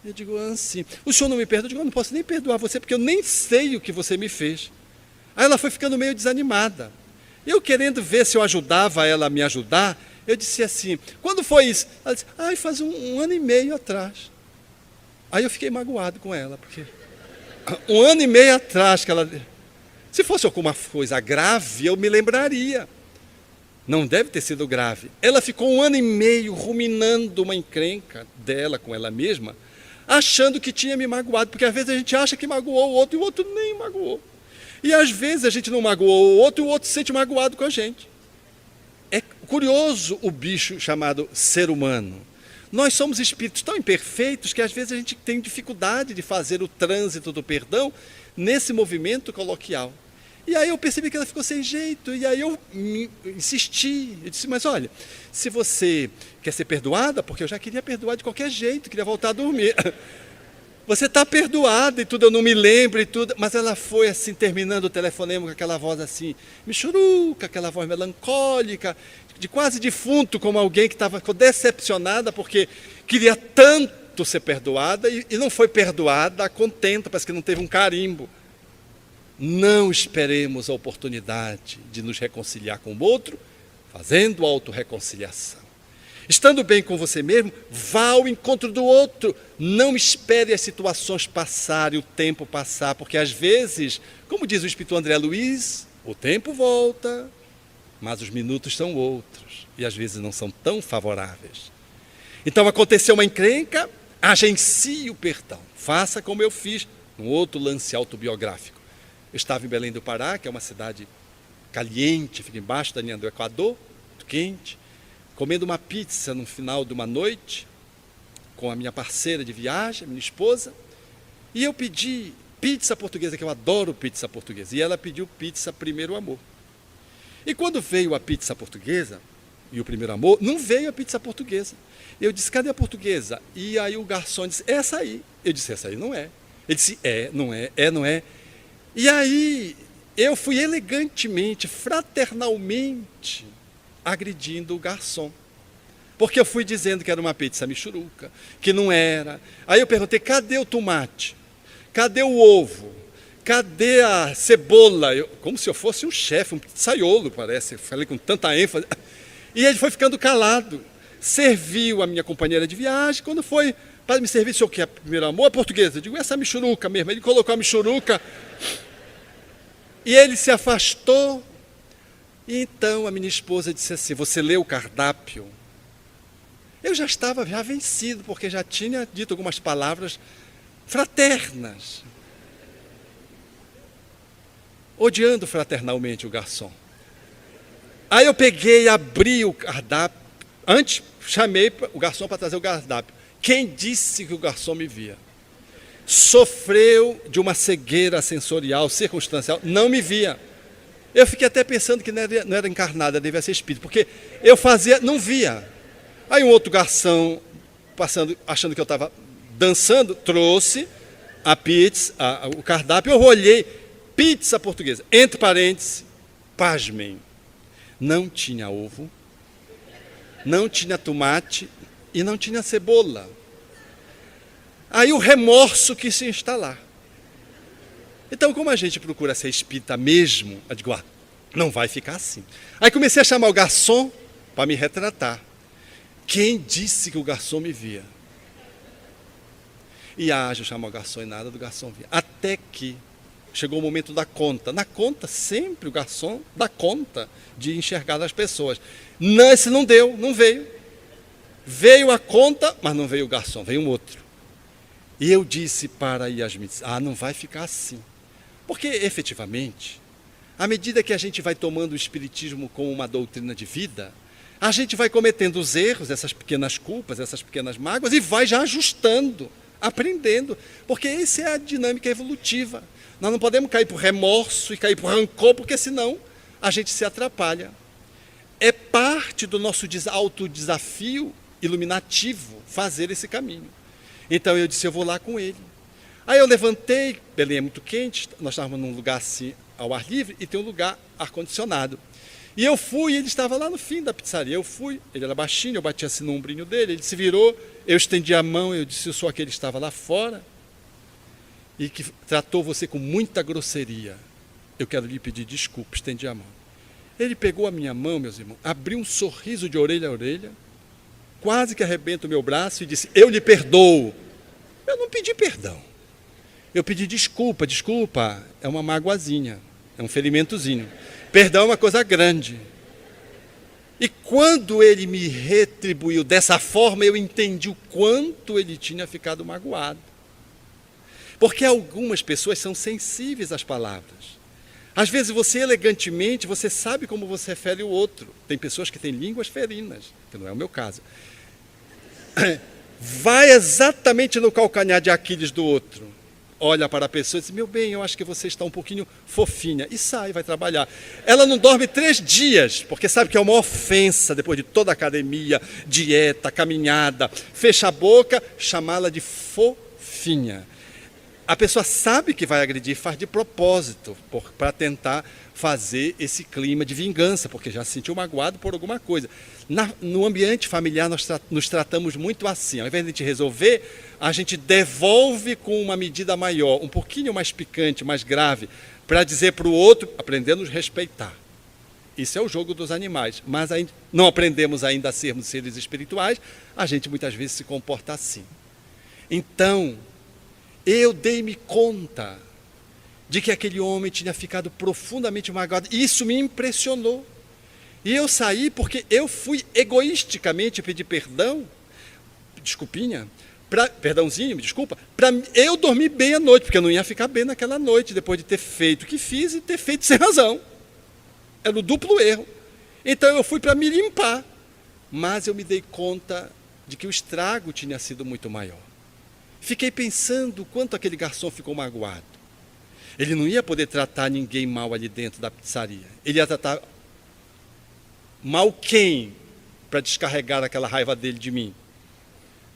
Eu digo, sim. O senhor não me perdoa? Eu digo, eu não posso nem perdoar você, porque eu nem sei o que você me fez. Aí ela foi ficando meio desanimada. Eu querendo ver se eu ajudava ela a me ajudar, eu disse assim, quando foi isso? Ela disse, faz um ano e meio atrás. Aí eu fiquei magoado com ela, porque 1 ano e meio atrás que ela... Se fosse alguma coisa grave, eu me lembraria. Não deve ter sido grave. Ela ficou 1 ano e meio ruminando uma encrenca dela com ela mesma, achando que tinha me magoado, porque às vezes a gente acha que magoou o outro e o outro nem magoou. E às vezes a gente não magoou o outro e o outro se sente magoado com a gente. É curioso o bicho chamado ser humano. Nós somos espíritos tão imperfeitos que às vezes a gente tem dificuldade de fazer o trânsito do perdão nesse movimento coloquial. E aí eu percebi que ela ficou sem jeito, e aí eu insisti. Eu disse, mas olha, se você quer ser perdoada, porque eu já queria perdoar de qualquer jeito, queria voltar a dormir. Você está perdoada e tudo, eu não me lembro e tudo. Mas ela foi assim, terminando o telefonema com aquela voz assim, michuruca, aquela voz melancólica, de quase defunto, como alguém que ficou decepcionada porque queria tanto ser perdoada e não foi perdoada, contenta, parece que não teve um carimbo. Não esperemos a oportunidade de nos reconciliar com o outro, fazendo autorreconciliação. Estando bem com você mesmo, vá ao encontro do outro. Não espere as situações passarem, o tempo passar, porque às vezes, como diz o Espírito André Luiz, o tempo volta, mas os minutos são outros, e às vezes não são tão favoráveis. Então aconteceu uma encrenca, agencie o perdão. Faça como eu fiz, um outro lance autobiográfico. Eu estava em Belém do Pará, que é uma cidade caliente, fica embaixo da linha do Equador, muito quente, comendo uma pizza no final de uma noite, com a minha parceira de viagem, minha esposa, e eu pedi pizza portuguesa, que eu adoro pizza portuguesa, e ela pediu pizza Primeiro Amor. E quando veio a pizza portuguesa, e o Primeiro Amor, não veio a pizza portuguesa. Eu disse, cadê a portuguesa? E aí o garçom disse, essa aí. Eu disse, essa aí não é. Ele disse, não é. E aí eu fui elegantemente, fraternalmente, agredindo o garçom. Porque eu fui dizendo que era uma pizza michuruca, que não era. Aí eu perguntei, cadê o tomate? Cadê o ovo? Cadê a cebola? Como se eu fosse um chefe, um pizzaiolo, parece. Eu falei com tanta ênfase. E ele foi ficando calado. Serviu a minha companheira de viagem. Quando foi para me servir, o que é Primeiro Amor? A portuguesa. Eu digo, essa michuruca mesmo. Ele colocou a michuruca. E ele se afastou. E então a minha esposa disse assim: você leu o cardápio? Eu já estava vencido, porque já tinha dito algumas palavras fraternas, odiando fraternalmente o garçom. Aí eu peguei, abri o cardápio, antes chamei o garçom para trazer o cardápio. Quem disse que o garçom me via? Sofreu de uma cegueira sensorial, circunstancial, não me via. Eu fiquei até pensando que não era encarnada, devia ser espírito, porque eu fazia, não via. Aí um outro garçom, passando, achando que eu estava dançando, trouxe a pizza, o cardápio. Eu olhei, pizza portuguesa, entre parênteses, pasmem, não tinha ovo, não tinha tomate e não tinha cebola. Aí o remorso quis se instalar. Então, como a gente procura ser espírita mesmo, eu digo, não vai ficar assim. Aí comecei a chamar o garçom para me retratar. Quem disse que o garçom me via? E eu chamo o garçom e nada do garçom via. Até que chegou o momento da conta. Na conta, sempre o garçom dá conta de enxergar as pessoas. Não, esse não deu, não veio. Veio a conta, mas não veio o garçom, veio um outro. E eu disse para Yasmin, não vai ficar assim. Porque, efetivamente, à medida que a gente vai tomando o espiritismo como uma doutrina de vida, a gente vai cometendo os erros, essas pequenas culpas, essas pequenas mágoas, e vai já ajustando, aprendendo. Porque essa é a dinâmica evolutiva. Nós não podemos cair por remorso e cair por rancor, porque senão a gente se atrapalha. É parte do nosso autodesafio iluminativo fazer esse caminho. Então eu disse, eu vou lá com ele. Aí eu levantei, Belém é muito quente, nós estávamos num lugar assim, ao ar livre, e tem um lugar ar-condicionado. E eu fui, ele estava lá no fim da pizzaria. Eu fui, ele era baixinho, eu bati assim no ombrinho dele, ele se virou, eu estendi a mão, eu disse, eu sou aquele que estava lá fora e que tratou você com muita grosseria. Eu quero lhe pedir desculpa, estendi a mão. Ele pegou a minha mão, meus irmãos, abriu um sorriso de orelha a orelha, quase que arrebenta o meu braço e disse, eu lhe perdoo. Eu não pedi perdão. Eu pedi desculpa, é uma magoazinha, é um ferimentozinho. Perdão é uma coisa grande. E quando ele me retribuiu dessa forma, eu entendi o quanto ele tinha ficado magoado. Porque algumas pessoas são sensíveis às palavras. Às vezes você elegantemente, você sabe como você fere o outro. Tem pessoas que têm línguas ferinas, que não é o meu caso. Vai exatamente no calcanhar de Aquiles do outro. Olha para a pessoa e diz, meu bem, eu acho que você está um pouquinho fofinha. E sai, vai trabalhar. Ela não dorme 3 dias, porque sabe que é uma ofensa, depois de toda a academia, dieta, caminhada, fecha a boca, chamá-la de fofinha. A pessoa sabe que vai agredir, faz de propósito, para tentar fazer esse clima de vingança, porque já se sentiu magoado por alguma coisa. No ambiente familiar, nós nos tratamos muito assim. Ao invés de a gente resolver, a gente devolve com uma medida maior, um pouquinho mais picante, mais grave, para dizer para o outro, aprender a nos respeitar. Isso é o jogo dos animais. Mas ainda não aprendemos ainda a sermos seres espirituais, a gente muitas vezes se comporta assim. Então, eu dei-me conta de que aquele homem tinha ficado profundamente magoado. E isso me impressionou. E eu saí porque eu fui egoisticamente pedir perdão, perdãozinho, me desculpa, para eu dormir bem à noite, porque eu não ia ficar bem naquela noite, depois de ter feito o que fiz e ter feito sem razão. Era o duplo erro. Então eu fui para me limpar, mas eu me dei conta de que o estrago tinha sido muito maior. Fiquei pensando o quanto aquele garçom ficou magoado. Ele não ia poder tratar ninguém mal ali dentro da pizzaria. Ele ia tratar mal quem para descarregar aquela raiva dele de mim?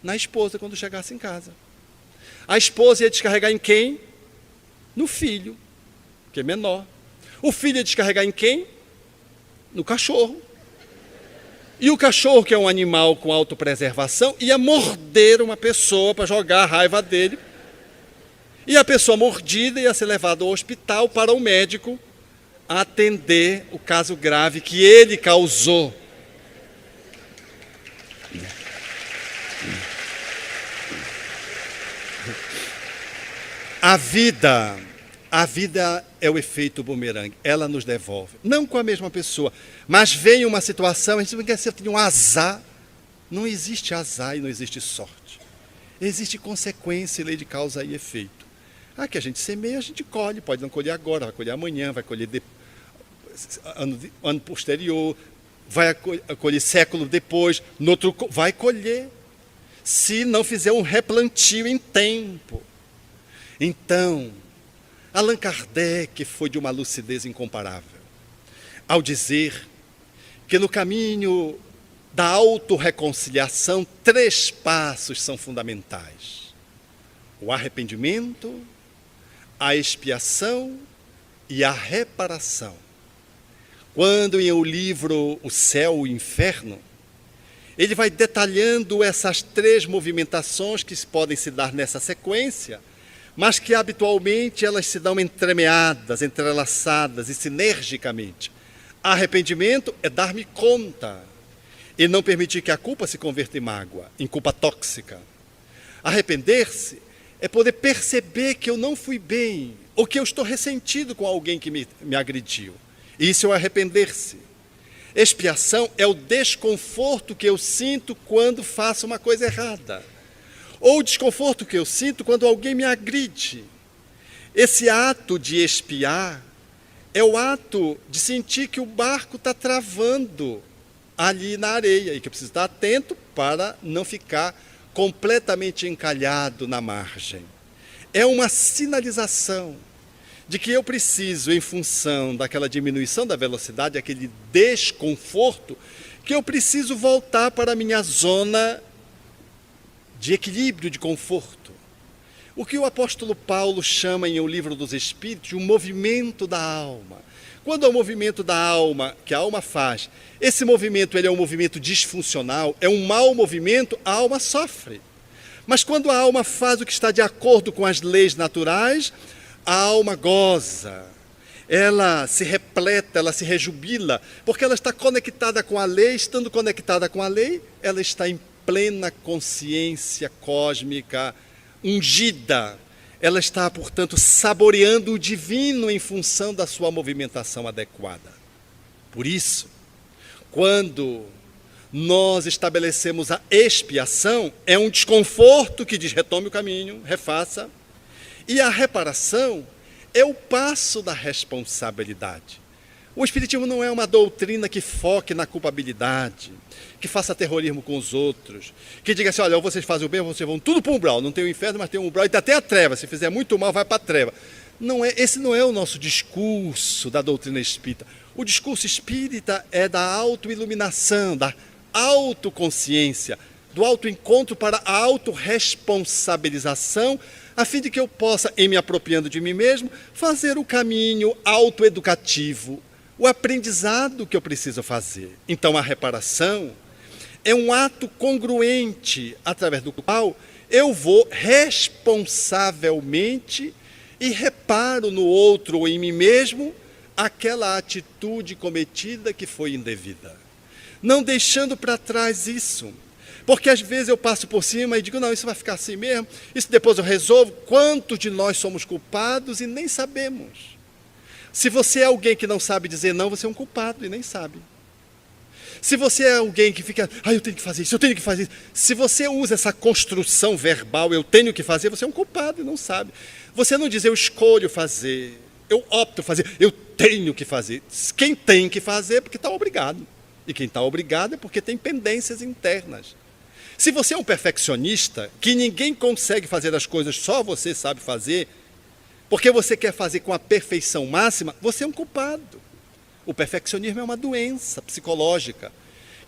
Na esposa, quando chegasse em casa. A esposa ia descarregar em quem? No filho, que é menor. O filho ia descarregar em quem? No cachorro. E o cachorro, que é um animal com autopreservação, ia morder uma pessoa para jogar a raiva dele. E a pessoa mordida ia ser levada ao hospital para o médico atender o caso grave que ele causou. A vida A vida é o efeito bumerangue, ela nos devolve. Não com a mesma pessoa, mas vem uma situação, a gente quer ser um azar. Não existe azar e não existe sorte. Existe consequência, lei de causa e efeito. Que a gente semeia, a gente colhe, pode não colher agora, vai colher amanhã, vai colher ano posterior, vai colher século depois, no outro vai colher, se não fizer um replantio em tempo. Então, Allan Kardec foi de uma lucidez incomparável ao dizer que no caminho da autorreconciliação 3 passos são fundamentais: o arrependimento, a expiação e a reparação. Quando em o livro O Céu e o Inferno, ele vai detalhando essas 3 movimentações que podem se dar nessa sequência, mas que habitualmente elas se dão entremeadas, entrelaçadas e sinergicamente. Arrependimento é dar-me conta e não permitir que a culpa se converta em mágoa, em culpa tóxica. Arrepender-se é poder perceber que eu não fui bem, ou que eu estou ressentido com alguém que me agrediu. Isso é o arrepender-se. Expiação é o desconforto que eu sinto quando faço uma coisa errada, ou o desconforto que eu sinto quando alguém me agride. Esse ato de expiar é o ato de sentir que o barco está travando ali na areia e que eu preciso estar atento para não ficar completamente encalhado na margem. É uma sinalização de que eu preciso, em função daquela diminuição da velocidade, aquele desconforto, que eu preciso voltar para a minha zona de equilíbrio, de conforto. O que o apóstolo Paulo chama em O Livro dos Espíritos de um movimento da alma. Quando é o movimento da alma, que a alma faz, esse movimento ele é um movimento disfuncional, é um mau movimento, a alma sofre. Mas quando a alma faz o que está de acordo com as leis naturais, a alma goza, ela se repleta, ela se rejubila, porque ela está conectada com a lei. Estando conectada com a lei, ela está em plena consciência cósmica, ungida. Ela está, portanto, saboreando o divino em função da sua movimentação adequada. Por isso, quando nós estabelecemos a expiação, é um desconforto que diz retome o caminho, refaça. E a reparação é o passo da responsabilidade. O Espiritismo não é uma doutrina que foque na culpabilidade, que faça terrorismo com os outros, que diga assim, olha, ou vocês fazem o bem, ou vocês vão tudo para o umbral. Não tem o inferno, mas tem o umbral, e tem até a treva. Se fizer muito mal, vai para a treva. Esse não é o nosso discurso da doutrina espírita. O discurso espírita é da autoiluminação, da autoconsciência, do autoencontro para a autorresponsabilização, a fim de que eu possa, em me apropriando de mim mesmo, fazer o caminho autoeducativo, o aprendizado que eu preciso fazer. Então, a reparação é um ato congruente, através do qual eu vou responsavelmente e reparo no outro ou em mim mesmo aquela atitude cometida que foi indevida. Não deixando para trás isso. Porque às vezes eu passo por cima e digo, não, isso vai ficar assim mesmo, isso depois eu resolvo. Quantos de nós somos culpados e nem sabemos? Se você é alguém que não sabe dizer não, você é um culpado e nem sabe. Se você é alguém que fica, eu tenho que fazer isso, eu tenho que fazer isso. Se você usa essa construção verbal, eu tenho que fazer, você é um culpado e não sabe. Você não diz, eu escolho fazer, eu opto fazer, eu tenho que fazer. Quem tem que fazer é porque está obrigado. E quem está obrigado é porque tem pendências internas. Se você é um perfeccionista, que ninguém consegue fazer as coisas, só você sabe fazer, porque você quer fazer com a perfeição máxima, você é um culpado. O perfeccionismo é uma doença psicológica,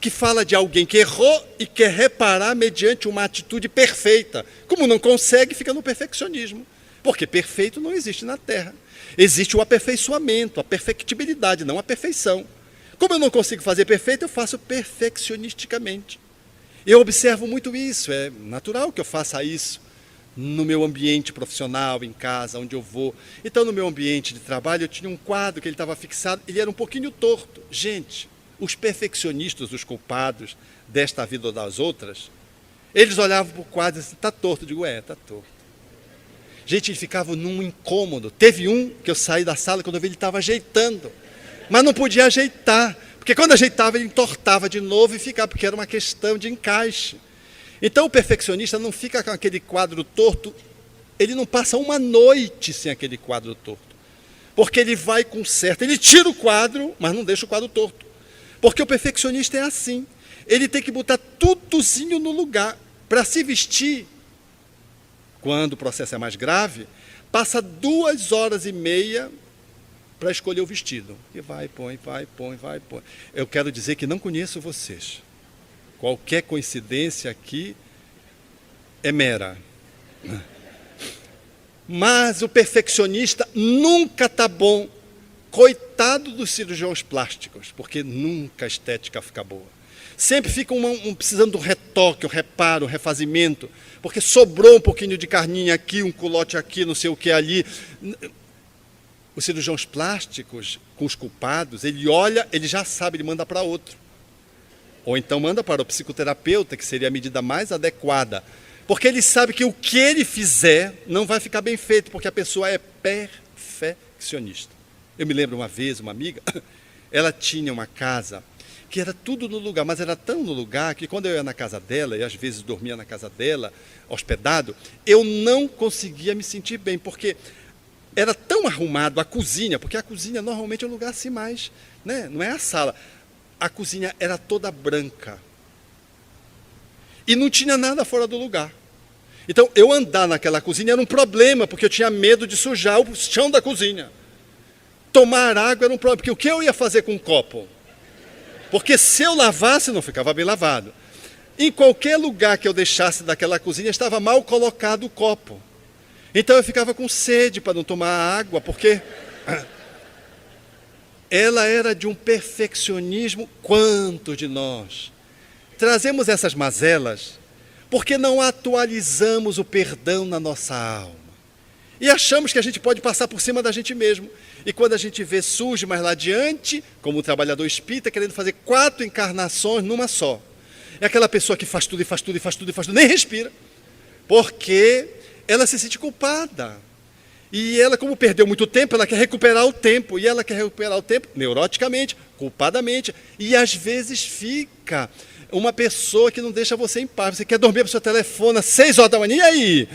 que fala de alguém que errou e quer reparar mediante uma atitude perfeita. Como não consegue, fica no perfeccionismo. Porque perfeito não existe na Terra. Existe o aperfeiçoamento, a perfectibilidade, não a perfeição. Como eu não consigo fazer perfeito, eu faço perfeccionisticamente. Eu observo muito isso, é natural que eu faça isso no meu ambiente profissional, em casa, onde eu vou. Então, no meu ambiente de trabalho, eu tinha um quadro que ele estava fixado, ele era um pouquinho torto. Gente, os perfeccionistas, os culpados desta vida ou das outras, eles olhavam para o quadro e diziam, está torto. Eu digo, está torto. Gente, ele ficava num incômodo. Teve um que eu saí da sala quando eu vi ele estava ajeitando, mas não podia ajeitar, porque quando ajeitava ele entortava de novo e ficava, porque era uma questão de encaixe. Então o perfeccionista não fica com aquele quadro torto, ele não passa uma noite sem aquele quadro torto, porque ele vai conserta, ele tira o quadro, mas não deixa o quadro torto, porque o perfeccionista é assim, ele tem que botar tudozinho no lugar. Para se vestir, quando o processo é mais grave, passa 2h30 para escolher o vestido. E vai, põe. Eu quero dizer que não conheço vocês. Qualquer coincidência aqui é mera. Mas o perfeccionista nunca está bom. Coitado dos cirurgiões plásticos, porque nunca a estética fica boa. Sempre fica precisando de um retoque, um reparo, um refazimento, porque sobrou um pouquinho de carninha aqui, um culote aqui, não sei o que ali. Os cirurgiões plásticos, com os culpados, ele olha, ele já sabe, ele manda para outro. Ou então manda para o psicoterapeuta, que seria a medida mais adequada. Porque ele sabe que o que ele fizer não vai ficar bem feito, porque a pessoa é perfeccionista. Eu me lembro uma vez, uma amiga, ela tinha uma casa que era tudo no lugar, mas era tão no lugar que quando eu ia na casa dela, e às vezes dormia na casa dela, hospedado, eu não conseguia me sentir bem, porque era tão arrumado a cozinha, porque a cozinha normalmente é um lugar assim mais, né? Não é a sala. A cozinha era toda branca. E não tinha nada fora do lugar. Então, eu andar naquela cozinha era um problema, porque eu tinha medo de sujar o chão da cozinha. Tomar água era um problema, porque o que eu ia fazer com um copo? Porque se eu lavasse, não ficava bem lavado. Em qualquer lugar que eu deixasse daquela cozinha, estava mal colocado o copo. Então eu ficava com sede para não tomar água, porque ela era de um perfeccionismo. Quanto de nós trazemos essas mazelas porque não atualizamos o perdão na nossa alma. E achamos que a gente pode passar por cima da gente mesmo. E quando a gente vê, surge mais lá adiante, como o trabalhador espírita, querendo fazer 4 encarnações numa só. É aquela pessoa que faz tudo, nem respira. Porque ela se sente culpada. E ela, como perdeu muito tempo, ela quer recuperar o tempo. E ela quer recuperar o tempo neuroticamente, culpadamente. E às vezes fica uma pessoa que não deixa você em paz. Você quer dormir, a pessoa telefona às 6 horas da manhã, e aí?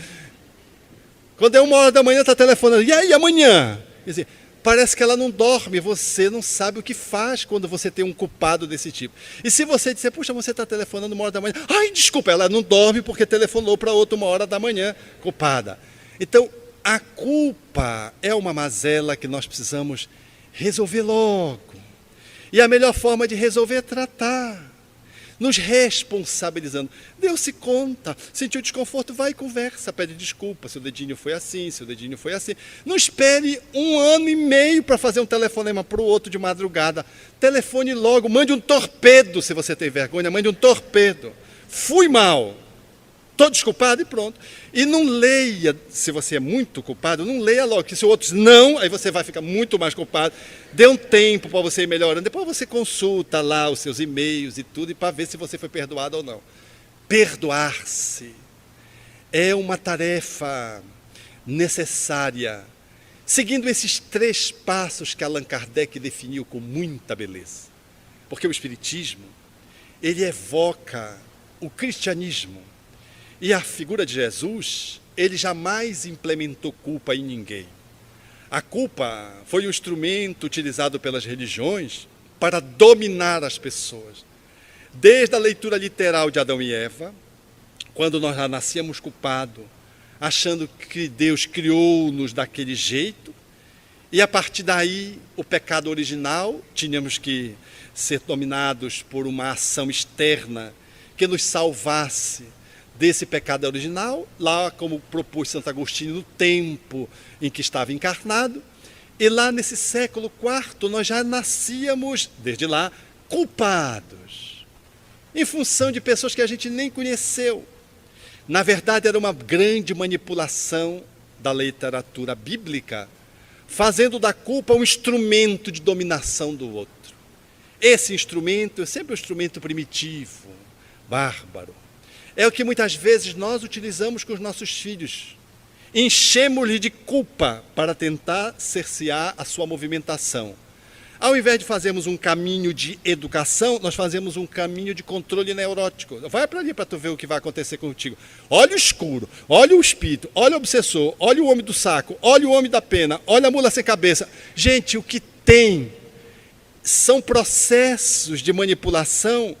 Quando é 1 hora da manhã, está telefonando, e aí, amanhã? Quer dizer, parece que ela não dorme, você não sabe o que faz quando você tem um culpado desse tipo. E se você disser, puxa, você está telefonando 1 hora da manhã, ai, desculpa, ela não dorme porque telefonou para outra 1 hora da manhã, culpada. Então, a culpa é uma mazela que nós precisamos resolver logo. E a melhor forma de resolver é tratar. Nos responsabilizando. Deu-se conta, sentiu desconforto, vai e conversa, pede desculpa, seu dedinho foi assim, seu dedinho foi assim. Não espere 1 ano e meio para fazer um telefonema para o outro de madrugada. Telefone logo, mande um torpedo, se você tem vergonha, mande um torpedo. Fui mal, estou desculpado e pronto. E não leia, se você é muito culpado, não leia logo, que se outros não, aí você vai ficar muito mais culpado. Dê um tempo para você ir melhorando, depois você consulta lá os seus e-mails e tudo, e para ver se você foi perdoado ou não. Perdoar-se é uma tarefa necessária, seguindo esses 3 passos que Allan Kardec definiu com muita beleza. Porque o Espiritismo, ele evoca o cristianismo, e a figura de Jesus, ele jamais implementou culpa em ninguém. A culpa foi um instrumento utilizado pelas religiões para dominar as pessoas. Desde a leitura literal de Adão e Eva, quando nós já nascíamos culpados, achando que Deus criou-nos daquele jeito, e a partir daí, o pecado original, tínhamos que ser dominados por uma ação externa que nos salvasse desse pecado original, lá como propôs Santo Agostinho, no tempo em que estava encarnado, e lá nesse século IV nós já nascíamos, desde lá, culpados, em função de pessoas que a gente nem conheceu. Na verdade, era uma grande manipulação da literatura bíblica, fazendo da culpa um instrumento de dominação do outro. Esse instrumento é sempre um instrumento primitivo, bárbaro. É o que muitas vezes nós utilizamos com os nossos filhos. enchemos-lhe de culpa para tentar cercear a sua movimentação. Ao invés de fazermos um caminho de educação, nós fazemos um caminho de controle neurótico. Vai para ali para tu ver o que vai acontecer contigo. Olha o escuro, olha o espírito, olha o obsessor, olha o homem do saco, olha o homem da pena, olha a mula sem cabeça. Gente, o que tem são processos de manipulação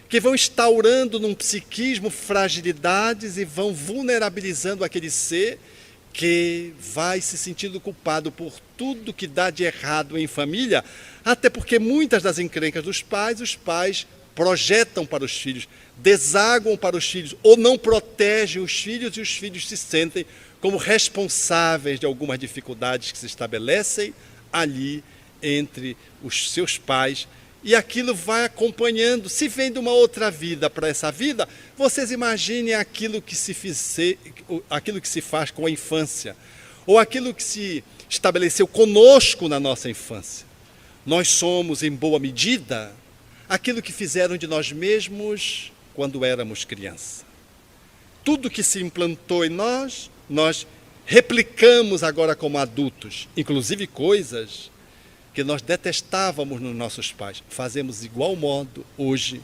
que vão instaurando num psiquismo fragilidades e vão vulnerabilizando aquele ser que vai se sentindo culpado por tudo que dá de errado em família, até porque muitas das encrencas dos pais, os pais projetam para os filhos, desaguam para os filhos, ou não protegem os filhos, e os filhos se sentem como responsáveis de algumas dificuldades que se estabelecem ali entre os seus pais, e aquilo vai acompanhando. Se vem de uma outra vida para essa vida, vocês imaginem aquilo que se faz com a infância, ou aquilo que se estabeleceu conosco na nossa infância. Nós somos, em boa medida, aquilo que fizeram de nós mesmos quando éramos criança. Tudo que se implantou em nós, nós replicamos agora como adultos, inclusive coisas que nós detestávamos nos nossos pais. Fazemos de igual modo hoje,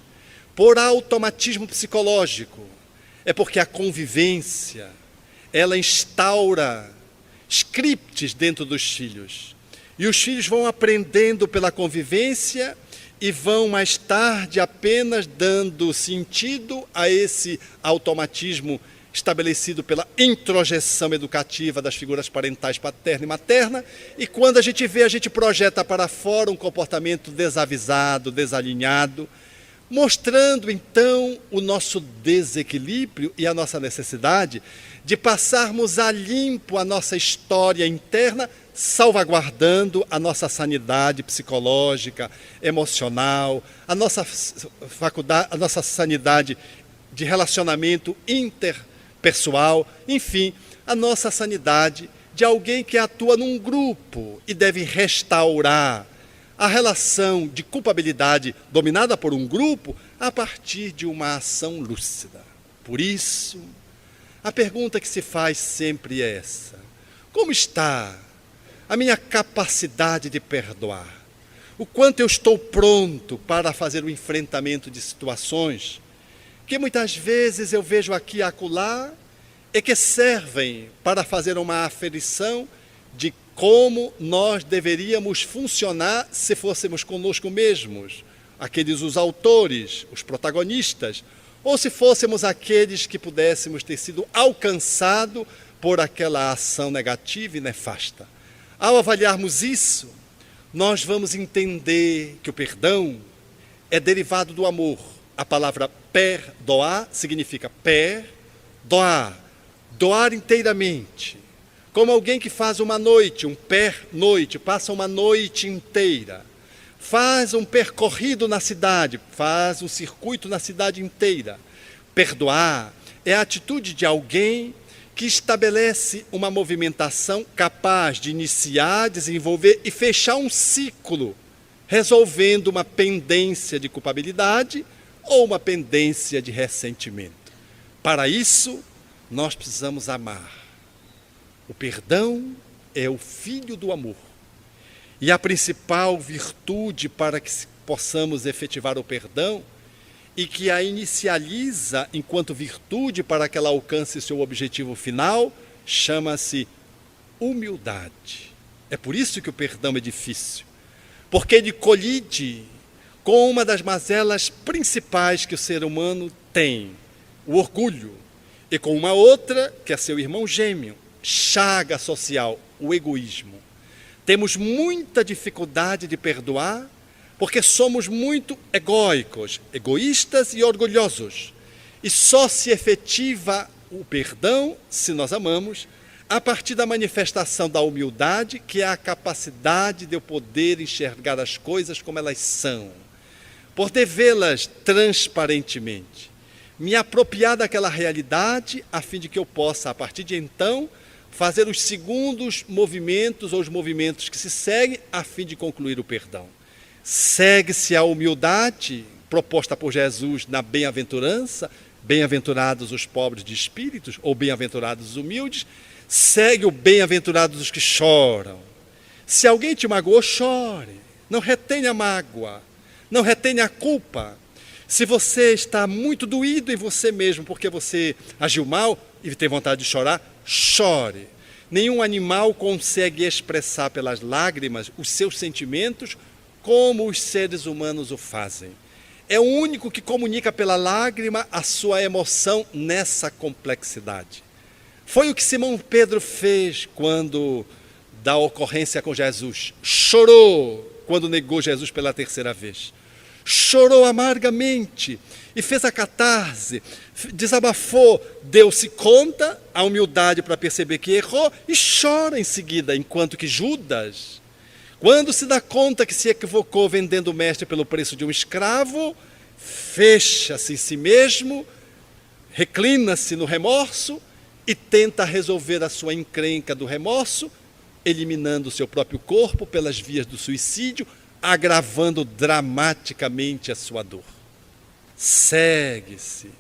por automatismo psicológico. É porque a convivência, ela instaura scripts dentro dos filhos. E os filhos vão aprendendo pela convivência e vão mais tarde apenas dando sentido a esse automatismo estabelecido pela introjeção educativa das figuras parentais paterna e materna, e quando a gente vê, a gente projeta para fora um comportamento desavisado, desalinhado, mostrando então o nosso desequilíbrio e a nossa necessidade de passarmos a limpo a nossa história interna, salvaguardando a nossa sanidade psicológica, emocional, a nossa sanidade de relacionamento interpessoal, enfim, a nossa sanidade de alguém que atua num grupo e deve restaurar a relação de culpabilidade dominada por um grupo a partir de uma ação lúcida. Por isso, a pergunta que se faz sempre é essa: como está a minha capacidade de perdoar? O quanto eu estou pronto para fazer o enfrentamento de situações que muitas vezes eu vejo aqui e acolá e que servem para fazer uma aferição de como nós deveríamos funcionar se fôssemos conosco mesmos, aqueles os autores, os protagonistas, ou se fôssemos aqueles que pudéssemos ter sido alcançados por aquela ação negativa e nefasta. Ao avaliarmos isso, nós vamos entender que o perdão é derivado do amor. A palavra perdoar significa perdoar, doar inteiramente. Como alguém que faz uma noite, um pernoite, passa uma noite inteira, faz um percorrido na cidade, faz um circuito na cidade inteira. Perdoar é a atitude de alguém que estabelece uma movimentação capaz de iniciar, desenvolver e fechar um ciclo, resolvendo uma pendência de culpabilidade ou uma pendência de ressentimento. Para isso, nós precisamos amar. O perdão é o filho do amor. E a principal virtude para que possamos efetivar o perdão e que a inicializa enquanto virtude para que ela alcance seu objetivo final, chama-se humildade. É por isso que o perdão é difícil, porque ele colide com uma das mazelas principais que o ser humano tem, o orgulho, e com uma outra, que é seu irmão gêmeo, chaga social, o egoísmo. Temos muita dificuldade de perdoar porque somos muito egóicos, egoístas e orgulhosos. E só se efetiva o perdão, se nós amamos, a partir da manifestação da humildade, que é a capacidade de eu poder enxergar as coisas como elas são, poder vê-las transparentemente, me apropriar daquela realidade, a fim de que eu possa, a partir de então, fazer os segundos movimentos ou os movimentos que se seguem, a fim de concluir o perdão. Segue-se a humildade proposta por Jesus na bem-aventurança, bem-aventurados os pobres de espíritos, ou bem-aventurados os humildes, Segue o bem-aventurado dos que choram. Se alguém te magoou, chore. Não retenha a mágoa. Não retenha a culpa. Se você está muito doído em você mesmo porque você agiu mal e tem vontade de chorar, chore. Nenhum animal consegue expressar pelas lágrimas os seus sentimentos como os seres humanos o fazem. É o único que comunica pela lágrima a sua emoção nessa complexidade. Foi o que Simão Pedro fez quando da ocorrência com Jesus. Chorou quando negou Jesus pela terceira vez. Chorou amargamente e fez a catarse, desabafou, deu-se conta, a humildade para perceber que errou e chora em seguida, enquanto que Judas, quando se dá conta que se equivocou vendendo o mestre pelo preço de um escravo, fecha-se em si mesmo, reclina-se no remorso e tenta resolver a sua encrenca do remorso, eliminando o seu próprio corpo pelas vias do suicídio, agravando dramaticamente a sua dor. Segue-se.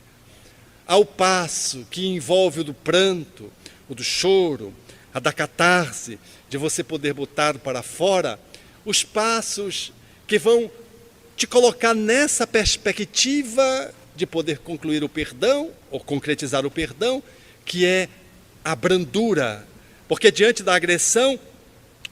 Ao passo que envolve o do pranto, o do choro, a da catarse, de você poder botar para fora, os passos que vão te colocar nessa perspectiva de poder concluir o perdão, ou concretizar o perdão, que é a brandura. Porque diante da agressão,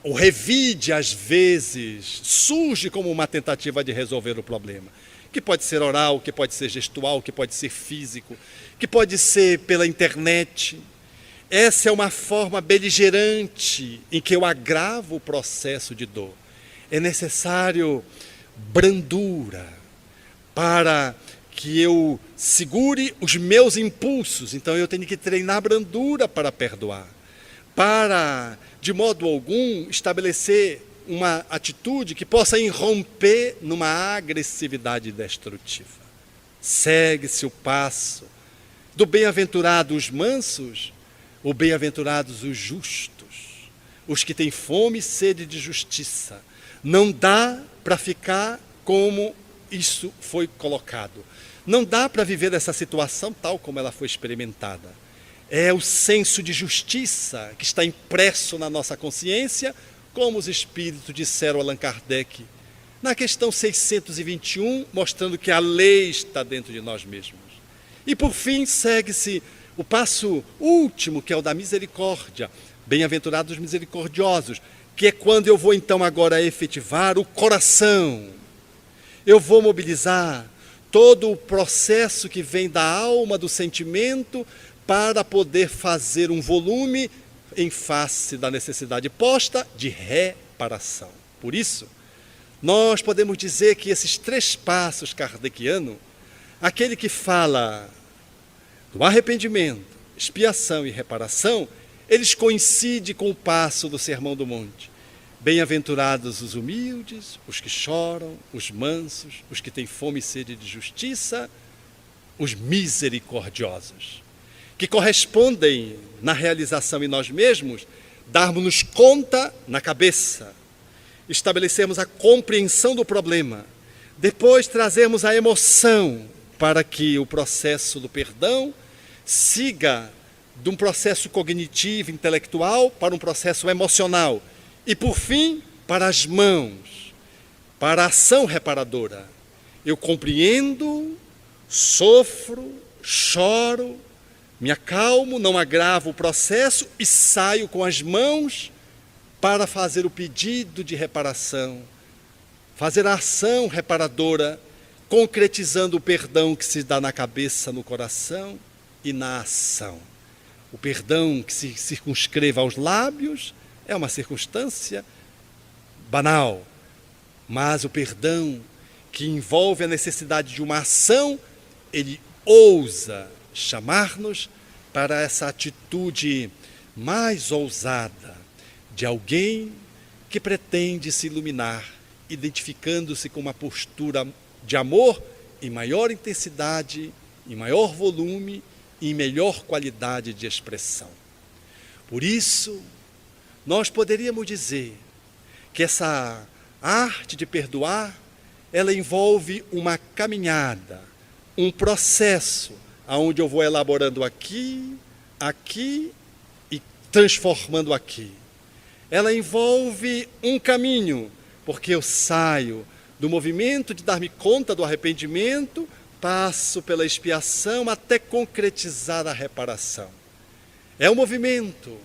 o revide, às vezes, surge como uma tentativa de resolver o problema. Que pode ser oral, que pode ser gestual, que pode ser físico, que pode ser pela internet. Essa é uma forma beligerante em que eu agravo o processo de dor. É necessário brandura para que eu segure os meus impulsos. Então eu tenho que treinar brandura para perdoar. Para, de modo algum, estabelecer uma atitude que possa irromper numa agressividade destrutiva. Segue-se o passo do bem-aventurado os mansos, ou bem-aventurados os justos, os que têm fome e sede de justiça. Não dá para ficar como isso foi colocado. Não dá para viver essa situação tal como ela foi experimentada. É o senso de justiça que está impresso na nossa consciência, como os espíritos disseram a Allan Kardec, na questão 621, mostrando que a lei está dentro de nós mesmos. E por fim, segue-se o passo último, que é o da misericórdia, bem-aventurados os misericordiosos, que é quando eu vou então agora efetivar o coração. Eu vou mobilizar todo o processo que vem da alma, do sentimento, para poder fazer um volume em face da necessidade posta de reparação. Por isso, nós podemos dizer que esses 3 passos kardecianos, aquele que fala do arrependimento, expiação e reparação, eles coincidem com o passo do Sermão do Monte. Bem-aventurados os humildes, os que choram, os mansos, os que têm fome e sede de justiça, os misericordiosos, que correspondem na realização em nós mesmos, darmos-nos conta na cabeça, estabelecermos a compreensão do problema, depois trazermos a emoção para que o processo do perdão siga de um processo cognitivo, intelectual, para um processo emocional e, por fim, para as mãos, para a ação reparadora. Eu compreendo, sofro, choro, me acalmo, não agravo o processo e saio com as mãos para fazer o pedido de reparação, fazer a ação reparadora, concretizando o perdão que se dá na cabeça, no coração e na ação. O perdão que se circunscreva aos lábios é uma circunstância banal, mas o perdão que envolve a necessidade de uma ação, ele ousa chamar-nos para essa atitude mais ousada de alguém que pretende se iluminar, identificando-se com uma postura de amor em maior intensidade, em maior volume e em melhor qualidade de expressão. Por isso, nós poderíamos dizer que essa arte de perdoar, ela envolve uma caminhada, um processo, onde eu vou elaborando aqui e transformando aqui. Ela envolve um caminho, porque eu saio do movimento de dar-me conta do arrependimento, passo pela expiação até concretizar a reparação. É um movimento,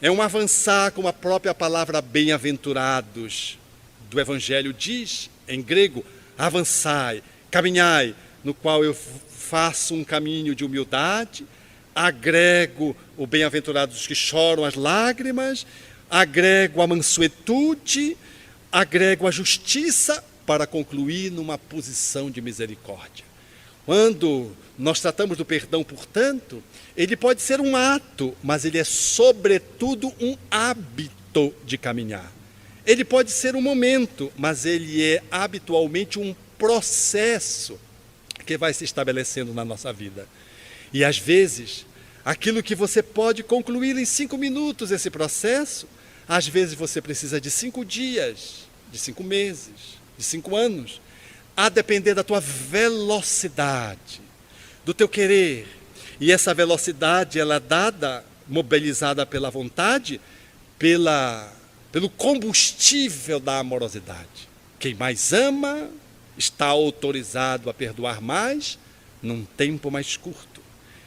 é um avançar, como a própria palavra bem-aventurados do Evangelho diz, em grego, avançai, caminhai, no qual eu faço um caminho de humildade, agrego o bem-aventurados que choram as lágrimas, agrego a mansuetude, agrego a justiça para concluir numa posição de misericórdia. Quando nós tratamos do perdão, portanto, ele pode ser um ato, mas ele é sobretudo um hábito de caminhar. Ele pode ser um momento, mas ele é habitualmente um processo que vai se estabelecendo na nossa vida. E às vezes, aquilo que você pode concluir em 5 minutos esse processo, às vezes você precisa de 5 dias, de 5 meses, de 5 anos, a depender da tua velocidade, do teu querer. E essa velocidade, ela é dada, mobilizada pela vontade, pelo combustível da amorosidade. Quem mais ama está autorizado a perdoar mais num tempo mais curto.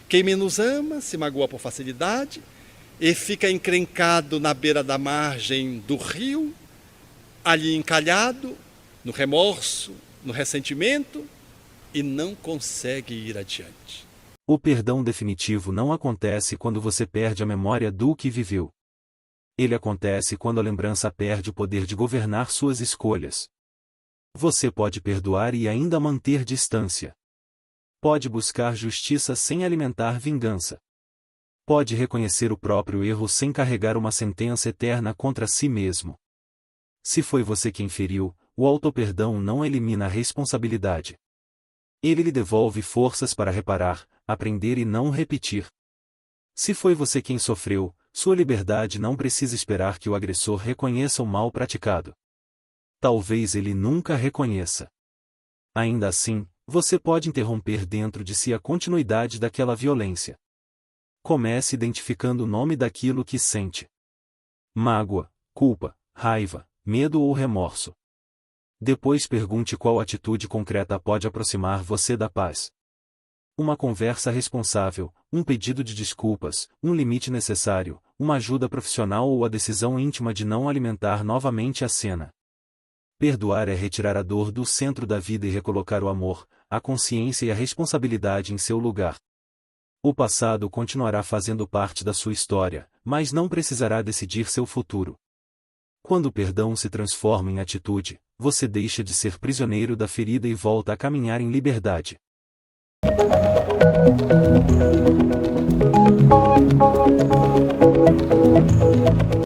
Quem menos ama se magoa por facilidade e fica encrencado na beira da margem do rio, ali encalhado, no remorso, no ressentimento, e não consegue ir adiante. O perdão definitivo não acontece quando você perde a memória do que viveu. Ele acontece quando a lembrança perde o poder de governar suas escolhas. Você pode perdoar e ainda manter distância. Pode buscar justiça sem alimentar vingança. Pode reconhecer o próprio erro sem carregar uma sentença eterna contra si mesmo. Se foi você quem feriu, o autoperdão não elimina a responsabilidade. Ele lhe devolve forças para reparar, aprender e não repetir. Se foi você quem sofreu, sua liberdade não precisa esperar que o agressor reconheça o mal praticado. Talvez ele nunca reconheça. Ainda assim, você pode interromper dentro de si a continuidade daquela violência. Comece identificando o nome daquilo que sente: mágoa, culpa, raiva, medo ou remorso. Depois pergunte qual atitude concreta pode aproximar você da paz. Uma conversa responsável, um pedido de desculpas, um limite necessário, uma ajuda profissional ou a decisão íntima de não alimentar novamente a cena. Perdoar é retirar a dor do centro da vida e recolocar o amor, a consciência e a responsabilidade em seu lugar. O passado continuará fazendo parte da sua história, mas não precisará decidir seu futuro. Quando o perdão se transforma em atitude, você deixa de ser prisioneiro da ferida e volta a caminhar em liberdade.